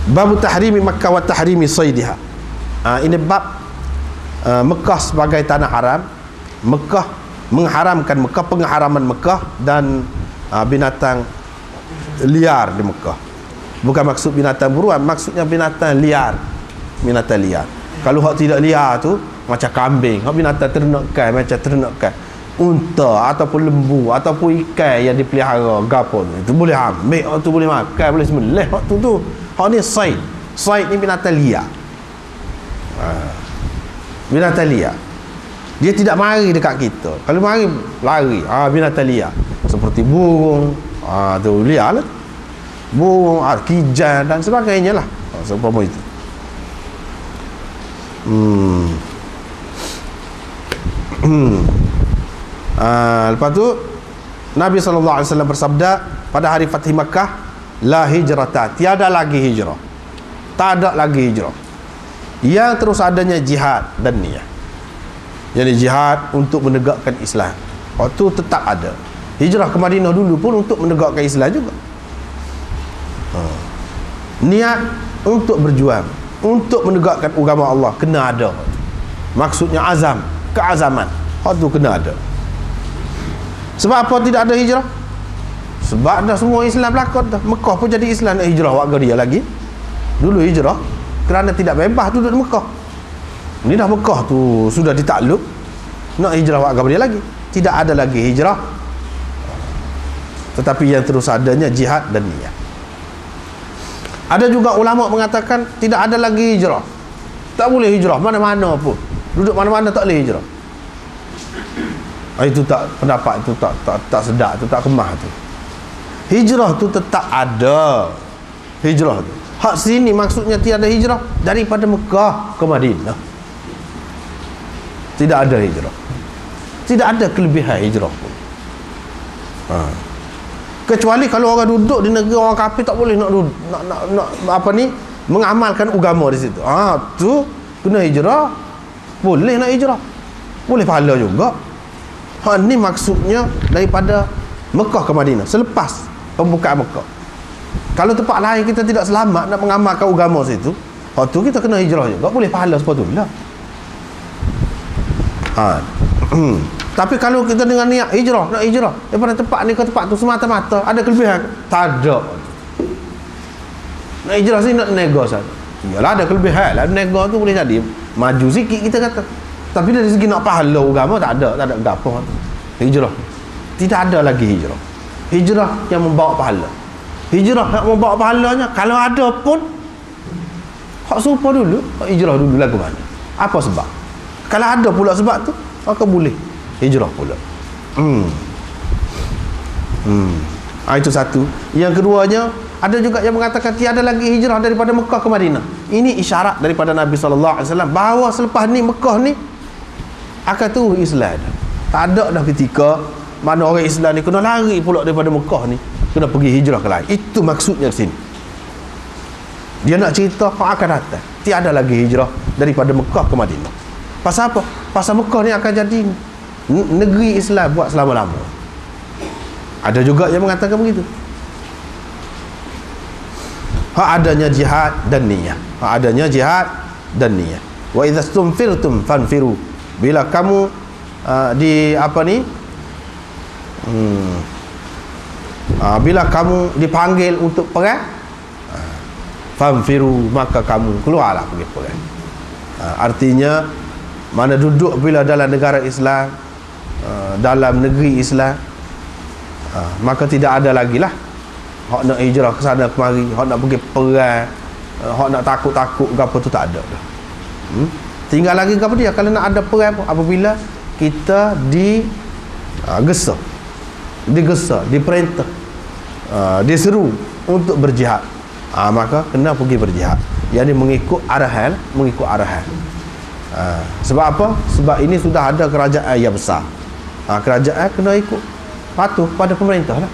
Bab tahrimi Makkah wa tahrimi saydiha. Ini bab Mekah sebagai tanah haram, Mekah mengharamkan Mekah, pengharaman Mekah dan binatang liar di Mekah. Bukan maksud binatang buruan, maksudnya binatang liar. Binatang liar. Kalau hak tidak liar tu macam kambing, hak binatang ternakan, macam ternakan unta ataupun lembu ataupun ikan yang dipelihara gapo tu boleh ambil, hak tu boleh makan, boleh sembelih, hak tu hak ni said. Said ni binatang liar. Binatang liar. Dia tidak mari dekat kita. Kalau mari lari. Binatang liar. Seperti burung. Tu liar lah. Burung, kijang dan sebagainya lah. Seumpama itu. Lepas tu Nabi SAW bersabda pada hari Fath Makkah, la hijrata, tiada lagi hijrah, tak ada lagi hijrah, yang terus adanya jihad dan niyah. Jadi jihad untuk menegakkan Islam, waktu tetap ada. Hijrah ke Madinah dulu pun untuk menegakkan Islam juga. Niat untuk berjuang, untuk menegakkan agama Allah kena ada. Maksudnya azam, keazaman, waktu kena ada. Sebab apa tidak ada hijrah? Sebab dah semua Islam berlakon dah. Mekah pun jadi Islam, nak hijrah warga dia lagi. Dulu hijrah kerana tidak bebas duduk di Mekah. Ini dah Mekah tu sudah ditakluk, nak hijrah warga dia lagi. Tidak ada lagi hijrah. Tetapi yang terus adanya jihad dan niyah. Ada juga ulama mengatakan tidak ada lagi hijrah. Tak boleh hijrah mana-mana pun. Duduk mana-mana tak boleh hijrah. Itu tak, pendapat itu tak sedap, itu tak kemah tu. Hijrah tu tetap ada. Hijrah tu. Hak sini maksudnya tiada hijrah daripada Mekah ke Madinah. Tidak ada hijrah. Tidak ada kelebihan hijrah pun. Kecuali kalau orang duduk di negeri orang kafir, tak boleh nak apa ni, mengamalkan agama di situ. Tu kena hijrah. Boleh nak hijrah. Boleh pahala juga. Ni maksudnya daripada Mekah ke Madinah selepas pembukaan Mekah. Kalau tempat lain kita tidak selamat nak mengamalkan agama situ, waktu kita kena hijrah juga, boleh pahala sepatutnya. Tapi kalau kita dengan niat hijrah, nak hijrah daripada tempat ni ke tempat tu semata-mata ada kelebihan? Tak ada. Nak hijrah sini nak nego saja. Iyalah ada kelebihan lah, nego tu boleh jadi maju sikit kita kata. Tapi dari segi nak pahala agama tak ada gapo. Hijrah tidak ada lagi hijrah. Hijrah yang membawa pahala. Hijrah yang membawa pahalanya kalau ada pun hak serupa dulu, hak hijrah dulu lagu mana? Apa sebab? Kalau ada pula sebab tu, maka boleh hijrah pula. Itu satu. Yang keduanya, ada juga yang mengatakan tiada lagi hijrah daripada Mekah ke Madinah. Ini isyarat daripada Nabi SAW bahawa selepas ni Mekah ni akan turun Islam. Tak ada dah ketika mana orang Islam ni kena lari pula daripada Mekah ni, kena pergi hijrah ke lain. Itu maksudnya di sini. Dia nak cerita hak akan datang tiada lagi hijrah daripada Mekah ke Madinah. Pasal apa? Pasal Mekah ni akan jadi negeri Islam buat selama-lama. Ada juga yang mengatakan begitu. Hak adanya jihad dan niyah. Hak adanya jihad dan niyah. Wa idza stumfirtum fanfiru. Bila kamu bila kamu dipanggil untuk perang, fanfiru, maka kamu keluarlah pergi perang. Artinya mana duduk bila dalam negara Islam, dalam negeri Islam, maka tidak ada lagi lah hak nak hijrah ke sana kemari, hak nak pergi perang, hak nak takut-takut ke apa tu, tak ada dah. Tinggal lagi ke apa dia kalau nak ada perang apabila kita digesa, diperintah, diseru untuk berjihad, maka kena pergi berjihad. Yang ini mengikut arahan. Sebab apa? Sebab ini sudah ada kerajaan yang besar. Kerajaan kena ikut, patuh pada pemerintah lah.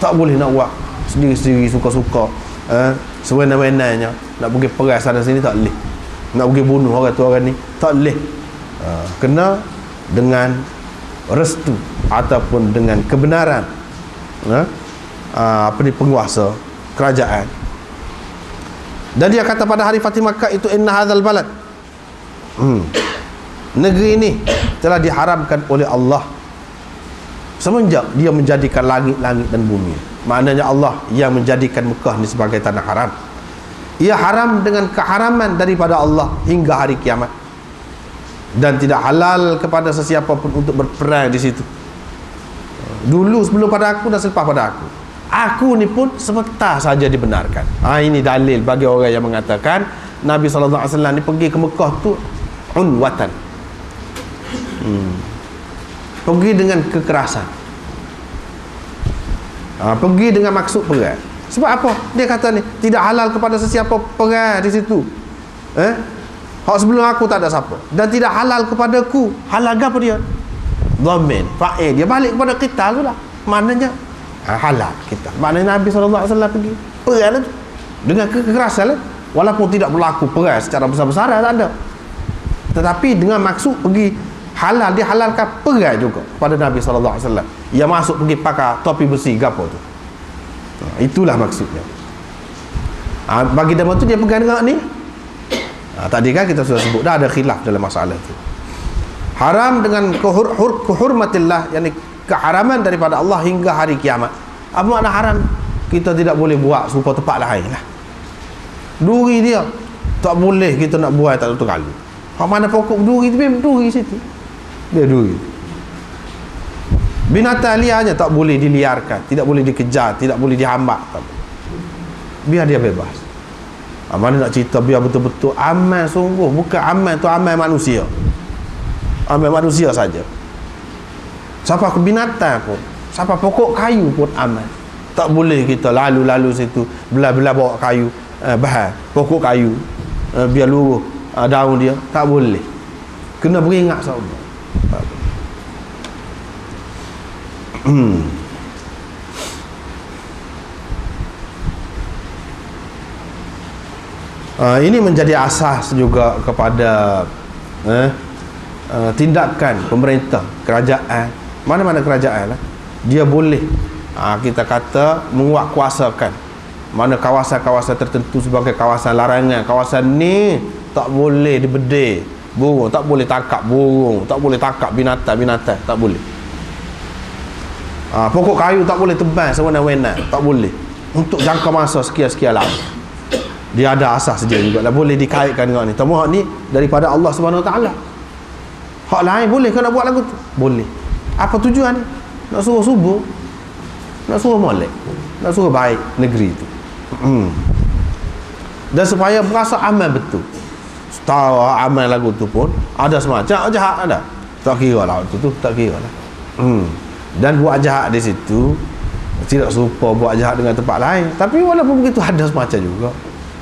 Tak boleh nak buat sendiri-sendiri, suka-suka, sewenang-wenangnya nak pergi perang sana sini, tak boleh. Nak pergi bunuh orang tu orang ni, tak boleh. Kena dengan restu ataupun dengan kebenaran penguasa kerajaan. Dan dia kata pada hari Fatih Makkah itu, inna hadzal balad, negeri ini telah diharamkan oleh Allah semenjak dia menjadikan langit-langit dan bumi. Maknanya Allah yang menjadikan Mekah ni sebagai tanah haram. Ia haram dengan keharaman daripada Allah hingga hari kiamat, dan tidak halal kepada sesiapa pun untuk berperang di situ. Dulu sebelum pada aku dan selepas pada aku ni pun sebentar saja dibenarkan. Ini dalil bagi orang yang mengatakan Nabi SAW ni pergi ke Mekah tu unwatan, pergi dengan kekerasan, pergi dengan maksud perang. Sebab apa? Dia kata ni tidak halal kepada sesiapa perang di situ. Hak sebelum aku tak ada siapa, dan tidak halal kepadaku. Halal apa dia? Dhamin, fa'il, dia balik kepada kita tu lah. Maknanya halal kita. Maknanya Nabi SAW pergi perang tu dengan kekerasan lah. Walaupun tidak berlaku perang secara besar-besaran, tak ada, tetapi dengan maksud pergi halal, dia halalkan perang juga pada Nabi SAW. Yang masuk pergi pakai topi besi gapo tu. Itulah maksudnya. Bagi dia tu dia pegang dengan ni. Tadi kan kita sudah sebut dah ada khilaf dalam masalah itu. Haram dengan kehormatillah, yakni keharaman daripada Allah hingga hari kiamat. Apa makna haram? Kita tidak boleh buat serupa tempat lain lah. Duri dia tak boleh kita nak buat tak satu kali. Hak mana pokok duri tu, memang duri situ. Dia duri. Binatang liarnya tak boleh diliarkan, tidak boleh dikejar, tidak boleh dihambat. Biar dia bebas. Mana nak cerita biar betul-betul aman sungguh. Bukan aman tu aman manusia. Aman manusia saja. Siapa ke binatang pun, siapa pokok kayu pun aman. Tak boleh kita lalu-lalu situ belah-belah bawa kayu, bahan pokok kayu, biar luruh daun dia, tak boleh. Kena beringat sahabat. Ini menjadi asas juga kepada tindakan pemerintah, kerajaan, mana-mana kerajaan lah, dia boleh kita kata menguatkuasakan mana kawasan-kawasan tertentu sebagai kawasan larangan. Kawasan ni tak boleh dibedil burung, tak boleh tangkap burung, tak boleh tangkap binatang-binatang, tak boleh. Pokok kayu tak boleh tebang sewenang-wenang, tak boleh untuk jangka masa sekian-sekian lama. Dia ada asas dia juga lah, boleh dikaitkan dengan ni. Tapi hak ni daripada Allah Subhanahu Wa Taala. Hak lain boleh ke nak buat lagu tu? Boleh. Apa tujuan ni? Nak suruh subuh, nak suruh molek, nak suruh baik negeri tu. Dan supaya berasa aman betul. Tahu aman lagu tu pun ada semacam jahat ada. Tak kira lah waktu tu, tak kira lah. Dan buat jahat di situ tidak serupa buat jahat dengan tempat lain. Tapi walaupun begitu ada semacam juga.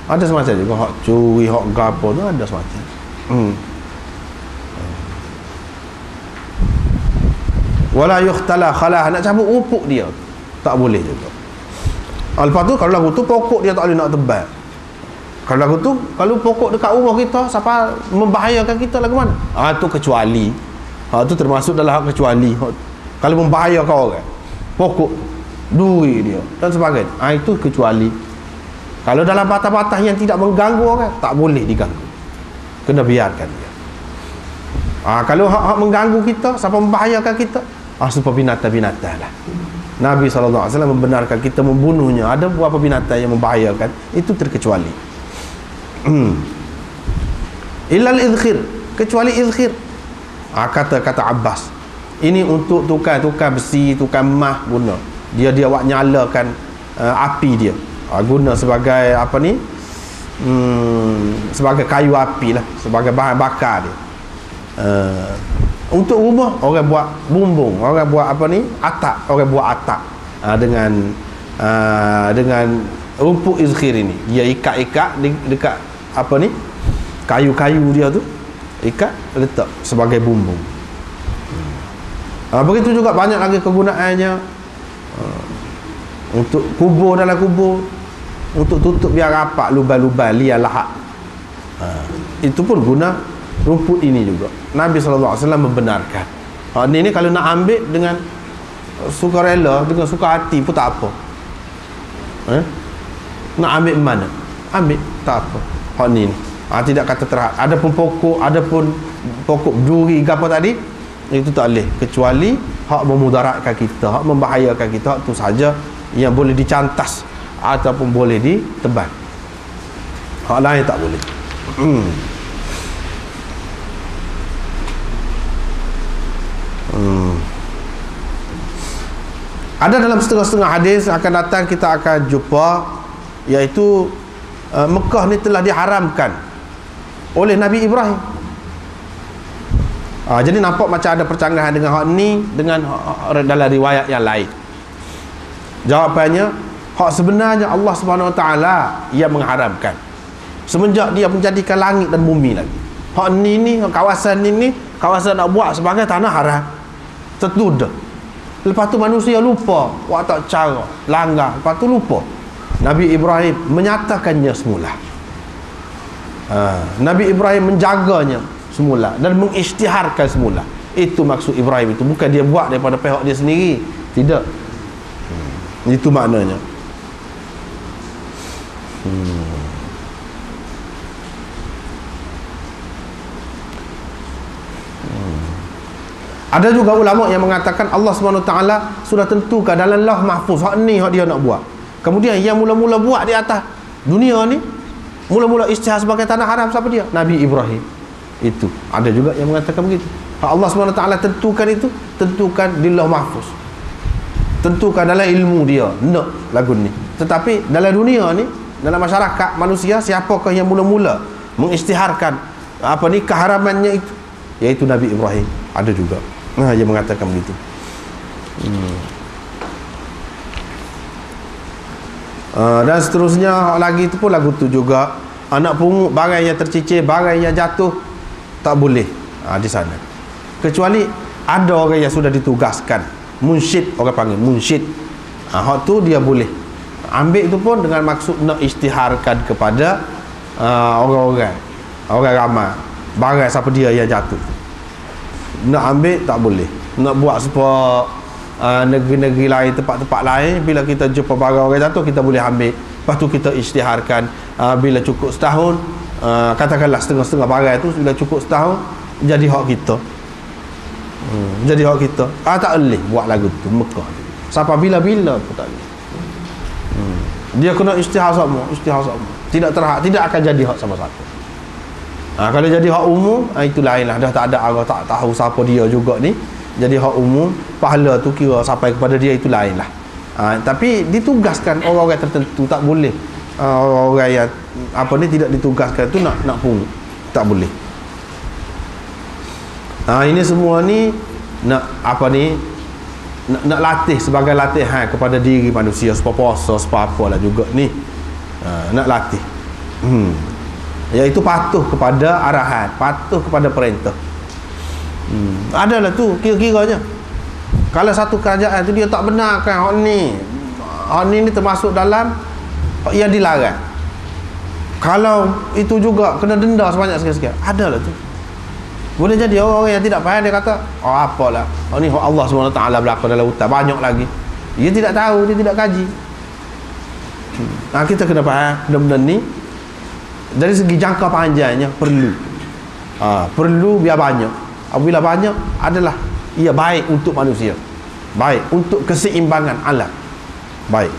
Ada semacam juga hak curi, hak gapo tu ada semacam. Wala yukhtala khalah, nak cabut rupuk dia tak boleh juga. Lepas tu kalau lagu tu pokok dia tak boleh nak tebal. Kalau lagu tu, kalau pokok dekat rumah kita siapa membahayakan kita lagu mana? Tu kecuali. Tu termasuk dalam hak kecuali. Kalau membahayakan orang. Pokok duri dia dan sebagainya. Itu kecuali. Kalau dalam batas-batas yang tidak mengganggu orang, tak boleh diganggu. Kena biarkan dia. Kalau hak mengganggu kita, siapa membahayakan kita, supaya binatang-binatang lah. Nabi SAW membenarkan kita membunuhnya. Ada beberapa binatang yang membahayakan, itu terkecuali. Illal idkhir, kecuali idkhir. Kata Abbas, ini untuk tukar besi, tukar emas guna. Dia awak nyalakan api dia. Guna sebagai apa ni? Sebagai kayu api lah, sebagai bahan bakar dia. Untuk rumah orang buat bumbung, orang buat apa ni? Atap, orang buat atap dengan rumput izkhir ini. Dia ikat-ikat dekat apa ni? Kayu-kayu dia tu, ikat letak sebagai bumbung. Begitu juga banyak lagi kegunaannya. Untuk kubur, dalam kubur, untuk tutup biar rapat lubang-lubang liar lahat. Itu pun guna rumput ini juga. Nabi SAW membenarkan. Ini kalau nak ambil dengan sukarela, dengan suka hati pun tak apa. Nak ambil mana? Ambil, tak apa. Ni tidak kata terhad. Ada pun pokok duri ke apa tadi, itu tak boleh, kecuali hak memudaratkan kita, hak membahayakan kita, itu saja yang boleh dicantas ataupun boleh ditebal. Hak lain tak boleh. Ada dalam setengah-setengah hadis akan datang kita akan jumpa, iaitu Mekah ni telah diharamkan oleh Nabi Ibrahim. Jadi nampak macam ada percanggahan dengan hak ni dengan dalam riwayat yang lain. Jawapannya, hak sebenarnya Allah Subhanahu Wa Taala yang mengharamkan semenjak dia menjadikan langit dan bumi lagi. Hak ni kawasan ni kawasan nak buat sebagai tanah haram. Tertuduh. Lepas tu manusia lupa, buat tak cara, langgar, lepas tu lupa. Nabi Ibrahim menyatakannya semula. Nabi Ibrahim menjaganya semula dan mengisytiharkan semula. Itu maksud Ibrahim itu, bukan dia buat daripada pihak dia sendiri. Tidak. Itu maknanya. Ada juga ulama yang mengatakan Allah SWT sudah tentukan dalam Lauh Mahfuz hak ni hak dia nak buat. Kemudian yang mula-mula buat di atas dunia ni, mula-mula isytihar sebagai tanah haram, siapa dia? Nabi Ibrahim. Itu ada juga yang mengatakan begitu. Allah SWT tentukan itu, tentukan di Lauh Mahfuz, tentukan dalam ilmu dia nak lagu ni. Tetapi dalam dunia ni, dalam masyarakat manusia, siapakah yang mula-mula mengisytiharkan apa ni keharamannya itu? Iaitu Nabi Ibrahim. Ada juga yang mengatakan begitu. Dan seterusnya lagi itu pun lagu tu juga, anak pungut, barang yang tercicir, barang yang jatuh tak boleh di sana, kecuali ada orang yang sudah ditugaskan, munsyid, orang panggil munsyid. Hak tu dia boleh ambil, itu pun dengan maksud nak isytiharkan kepada orang ramai, barang siapa dia yang jatuh. Nak ambil tak boleh, nak buat supaya negeri-negeri lain, tempat-tempat lain, bila kita jumpa barang orang jatuh kita boleh ambil, lepas tu kita isytiharkan. Bila cukup setahun, katakanlah setengah-setengah barang tu bila cukup setahun, jadi hak kita. Jadi hak kita. Tak boleh buat lagu tu Mekah sampai bila-bila pun tak boleh. Dia kena isytihar sama. Tidak terhad, tidak akan jadi hak sama-sama. Kalau jadi hak umum, itu lain lah. Dah tak ada orang tak tahu siapa dia juga ni. Jadi hak umum, pahala tu kira sampai kepada dia, itu lain lah. Tapi ditugaskan orang-orang tertentu, tak boleh. Orang yang apa ni tidak ditugaskan tu nak pungut, tak boleh. Ini semua ni nak apa ni, nak latih sebagai latihan kepada diri manusia supaya puasa supaya apalah juga ni. Nak latih. Iaitu patuh kepada arahan, patuh kepada perintah. Adalah tu kira-kiranya. Kalau satu kerajaan tu dia tak benarkan hak ni termasuk dalam yang dilarang. Kalau itu juga kena denda sebanyak sekian-sekian. Adalah tu. Boleh jadi orang yang tidak faham, dia kata, apalah, ni Allah SWT berlaku dalam hutan, banyak lagi. Dia tidak tahu, dia tidak kaji. Kita kena faham benda-benda ni dari segi jangka panjangnya perlu. Perlu biar banyak. Apabila banyak adalah ia baik untuk manusia, baik untuk keseimbangan alam. Baik.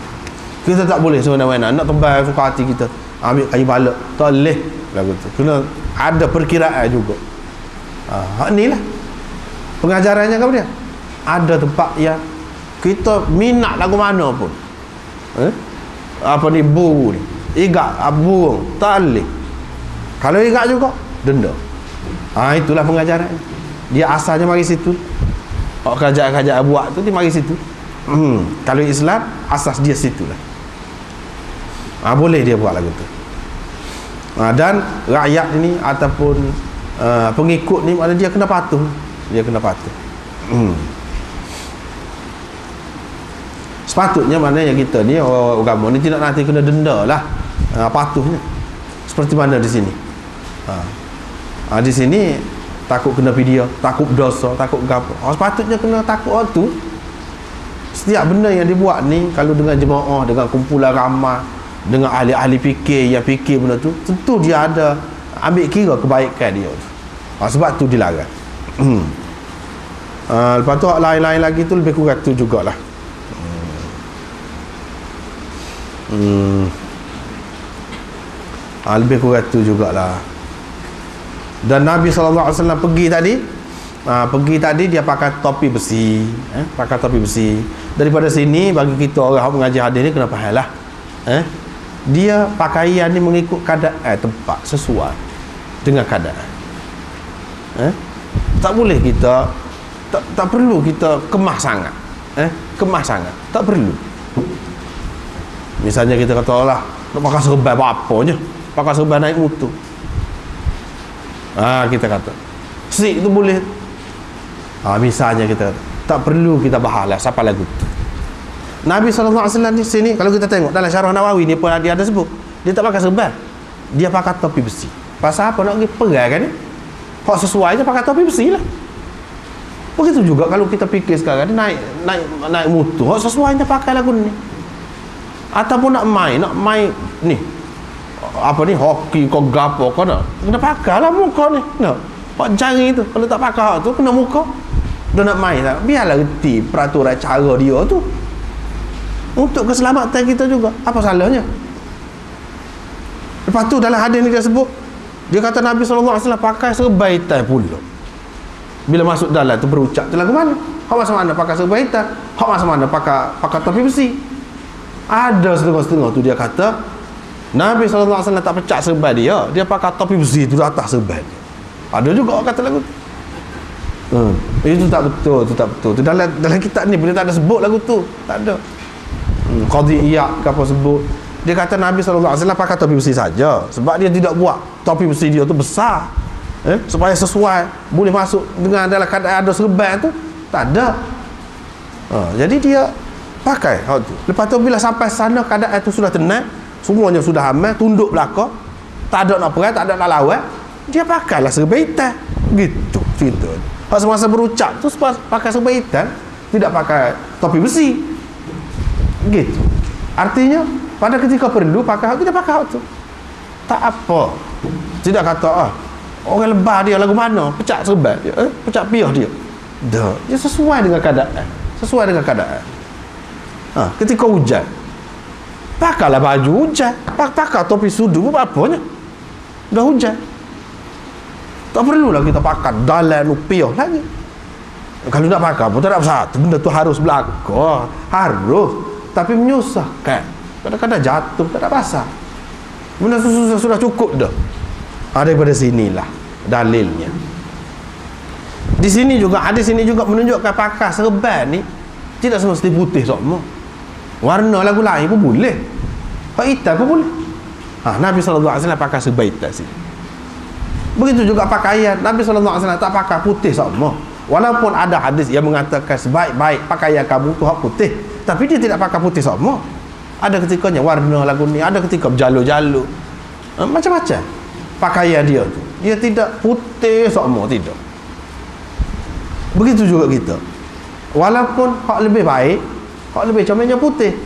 Kita tak boleh semena-mena nak tebal suka hati kita, ambil kayu balak, tak boleh lagu tu. Kena ada perkiraan juga. Hak ni lah pengajarannya kepada dia. Ada tempat yang kita minat lagu mana pun, apa ni, burung ni, igak, burung, tak boleh. Kalau igak juga, denda. Itulah pengajaran. Dia asalnya mari situ. Kerajaan-kerajaan buat tu dia mari situ. Kalau Islam, asas dia situlah. Boleh dia buat lagu tu. Dan rakyat ini ataupun pengikut ni, mana dia kena patuh. Dia kena patuh. Sepatutnya maknanya kita ni orang agama ni tidak nanti kena denda lah, patuhnya. Seperti mana di sini. Di sini takut kena video, takut dosa, takut gapo. Sepatutnya kena takut waktu. Setiap benda yang dibuat ni, kalau dengan jemaah, dengan kumpulan ramai, dengan ahli-ahli fikir yang fikir benda tu, tentu dia ada ambil kira kebaikan dia. Sebab tu dilarang. Lepas tu lain-lain lagi tu lebih kurang tu jugalah. Lebih kurang tu jugalah. Dan Nabi SAW pergi tadi dia pakai topi besi, pakai topi besi. Daripada sini bagi kita orang mengaji hadis ni kena faham lah, dia pakaian ni mengikut keadaan tempat, sesuai dengan keadaan. Tak boleh kita tak perlu kita kemas sangat, kemas sangat, tak perlu. Misalnya kita kata lah nak pakai serban apa je, pakai serban naik motor, kita kata sik tu boleh. Misalnya kita tak perlu kita bahas lah siapa lagu tu. Nabi SAW di sini, kalau kita tengok dalam Syarah Nawawi ni pun dia ada sebut, dia tak pakai serban, dia pakai topi besi. Pasal apa? Nak pergi perang kan ni, hak sesuai je pakai topi besi lah. Begitu juga kalau kita fikir sekarang ni, naik motor, hak sesuai je pakai lagu ni. Ataupun nak main ni apa ni, hoki kau gapo kau nak kena pakai lah muka ni. Pak jari tu kalau tak pakai hak tu kena muka. Dia nak main tak, biarlah reti peraturan cara dia tu untuk keselamatan kita juga. Apa salahnya? Lepas tu dalam hadis ni dia sebut, dia kata Nabi SAW pakai serban hitam pula. Bila masuk dalam tu berucap tu lagu mana? Hak masa mana pakai serban hitam, hak masa mana pakai topi besi. Ada setengah-setengah tu dia kata Nabi SAW tak pecah serban dia, dia pakai topi besi tu di atas serban. Ada juga orang kata lagu tu. Itu tak betul, itu tak betul. Tu dalam kitab ni boleh tak ada sebut lagu tu, tak ada. Qadiyah ke apa sebut. Dia kata Nabi SAW pakai topi besi saja, sebab dia tidak buat topi besi dia tu besar, supaya sesuai boleh masuk dengan dalam keadaan ada serban tu, tak ada. Jadi dia pakai tu. Lepas tu bila sampai sana keadaan tu sudah tenang, semuanya sudah aman, tunduk belakang, tak ada nak perang, tak ada nak lawan, dia pakailah serban hitam. Gitu cerita. Pas semasa berucap tu pakai serban hitam, tidak pakai topi besi. Gitu. Artinya pada ketika perlu pakai hak, kita pakai hak tu. Tak apa. Tidak kata orang lebah dia lagu mana, pecah serban dia, pecah piah dia. Dah, dia sesuai dengan keadaan. Sesuai dengan keadaan. Ketika hujan, pakailah baju hujan, pakai topi sudu apa apanya. Dah hujan. Tak perlulah kita pakai dalam rupiah lagi. Kalau nak pakai pun tak ada masalah. Benda tu harus berlaku, harus. Tapi menyusahkan. Kadang-kadang jatuh, tak ada pasal. Benda sudah cukup dah. Daripada sinilah dalilnya. Di sini juga, hadis ini juga menunjukkan pakai serban ni tidak semesti putih semua. Warna lagu lain pun boleh. Pak hitam pun boleh. Nabi SAW pakai serban hitam sini. Begitu juga pakaian. Nabi SAW tak pakai putih semua. Walaupun ada hadis yang mengatakan sebaik-baik pakaian kamu tu hak putih, tapi dia tidak pakai putih semua. Ada ketikanya warna lagu ni, ada ketika berjalur-jalur, macam-macam pakaian dia tu. Dia tidak putih semua, tidak. Begitu juga kita. Walaupun hak lebih baik, hak lebih comelnya putih,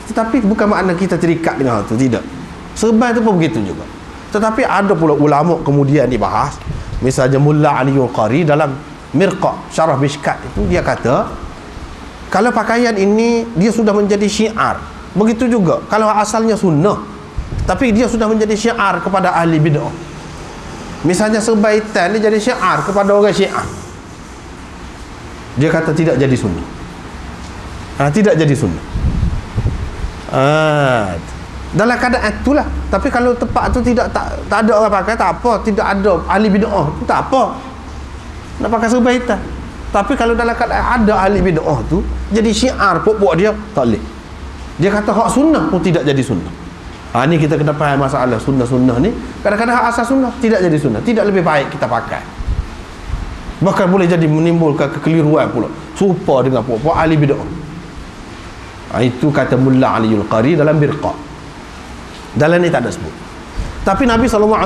tetapi bukan makna kita terikat dengan hal tu, tidak. Serban tu pun begitu juga. Tetapi ada pula ulama kemudian dibahas, misalnya Mullah Aliul Qari dalam Mirqa' Syarah Mishkat itu, dia kata kalau pakaian ini dia sudah menjadi syiar. Begitu juga kalau asalnya sunnah, tapi dia sudah menjadi syiar kepada ahli bid'ah. Misalnya serban hitam ni jadi syiar kepada orang Syiah, dia kata tidak jadi sunnah. Tidak jadi sunnah. Dalam keadaan itulah. Tapi kalau tempat tu tak ada orang pakai, tak apa. Tidak ada ahli bid'ah, tak apa nak pakai serban hitam. Tapi kalau dalam keadaan ada ahli bid'ah tu, jadi syiar pokok dia, tak boleh. Dia kata hak sunnah pun tidak jadi sunnah. Ni kita kena faham masalah sunnah-sunnah ni. Kadang-kadang hak asal sunnah tidak jadi sunnah, tidak lebih baik kita pakai. Bahkan boleh jadi menimbulkan kekeliruan pula, serupa dengan pokok ahli bid'ah. Itu kata Mullah Aliul Qari dalam Mirqa'. Dalam ni tak ada sebut. Tapi Nabi SAW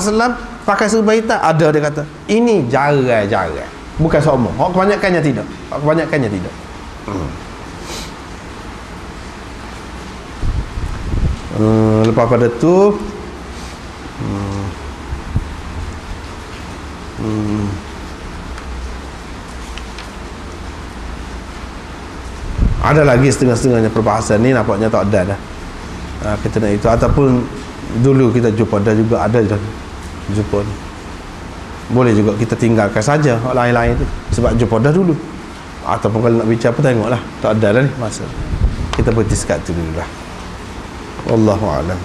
pakai serban hitam, ada dia kata ini jarang-jarang, bukan semua. Hak kebanyakannya tidak. Hak kebanyakannya tidak. Lepas pada tu ada lagi setengah-setengahnya perbahasan ni nampaknya tak ada dah. Kita nak itu, ataupun dulu kita jumpa dah juga ada dah jumpa ni. Boleh juga kita tinggalkan saja hak lain-lain tu sebab jumpa dah dulu. Ataupun kalau nak bicara apa, tengoklah, tak ada dah ni masa. Kita berhenti sekat tu dulu lah. Wallahu a'lam.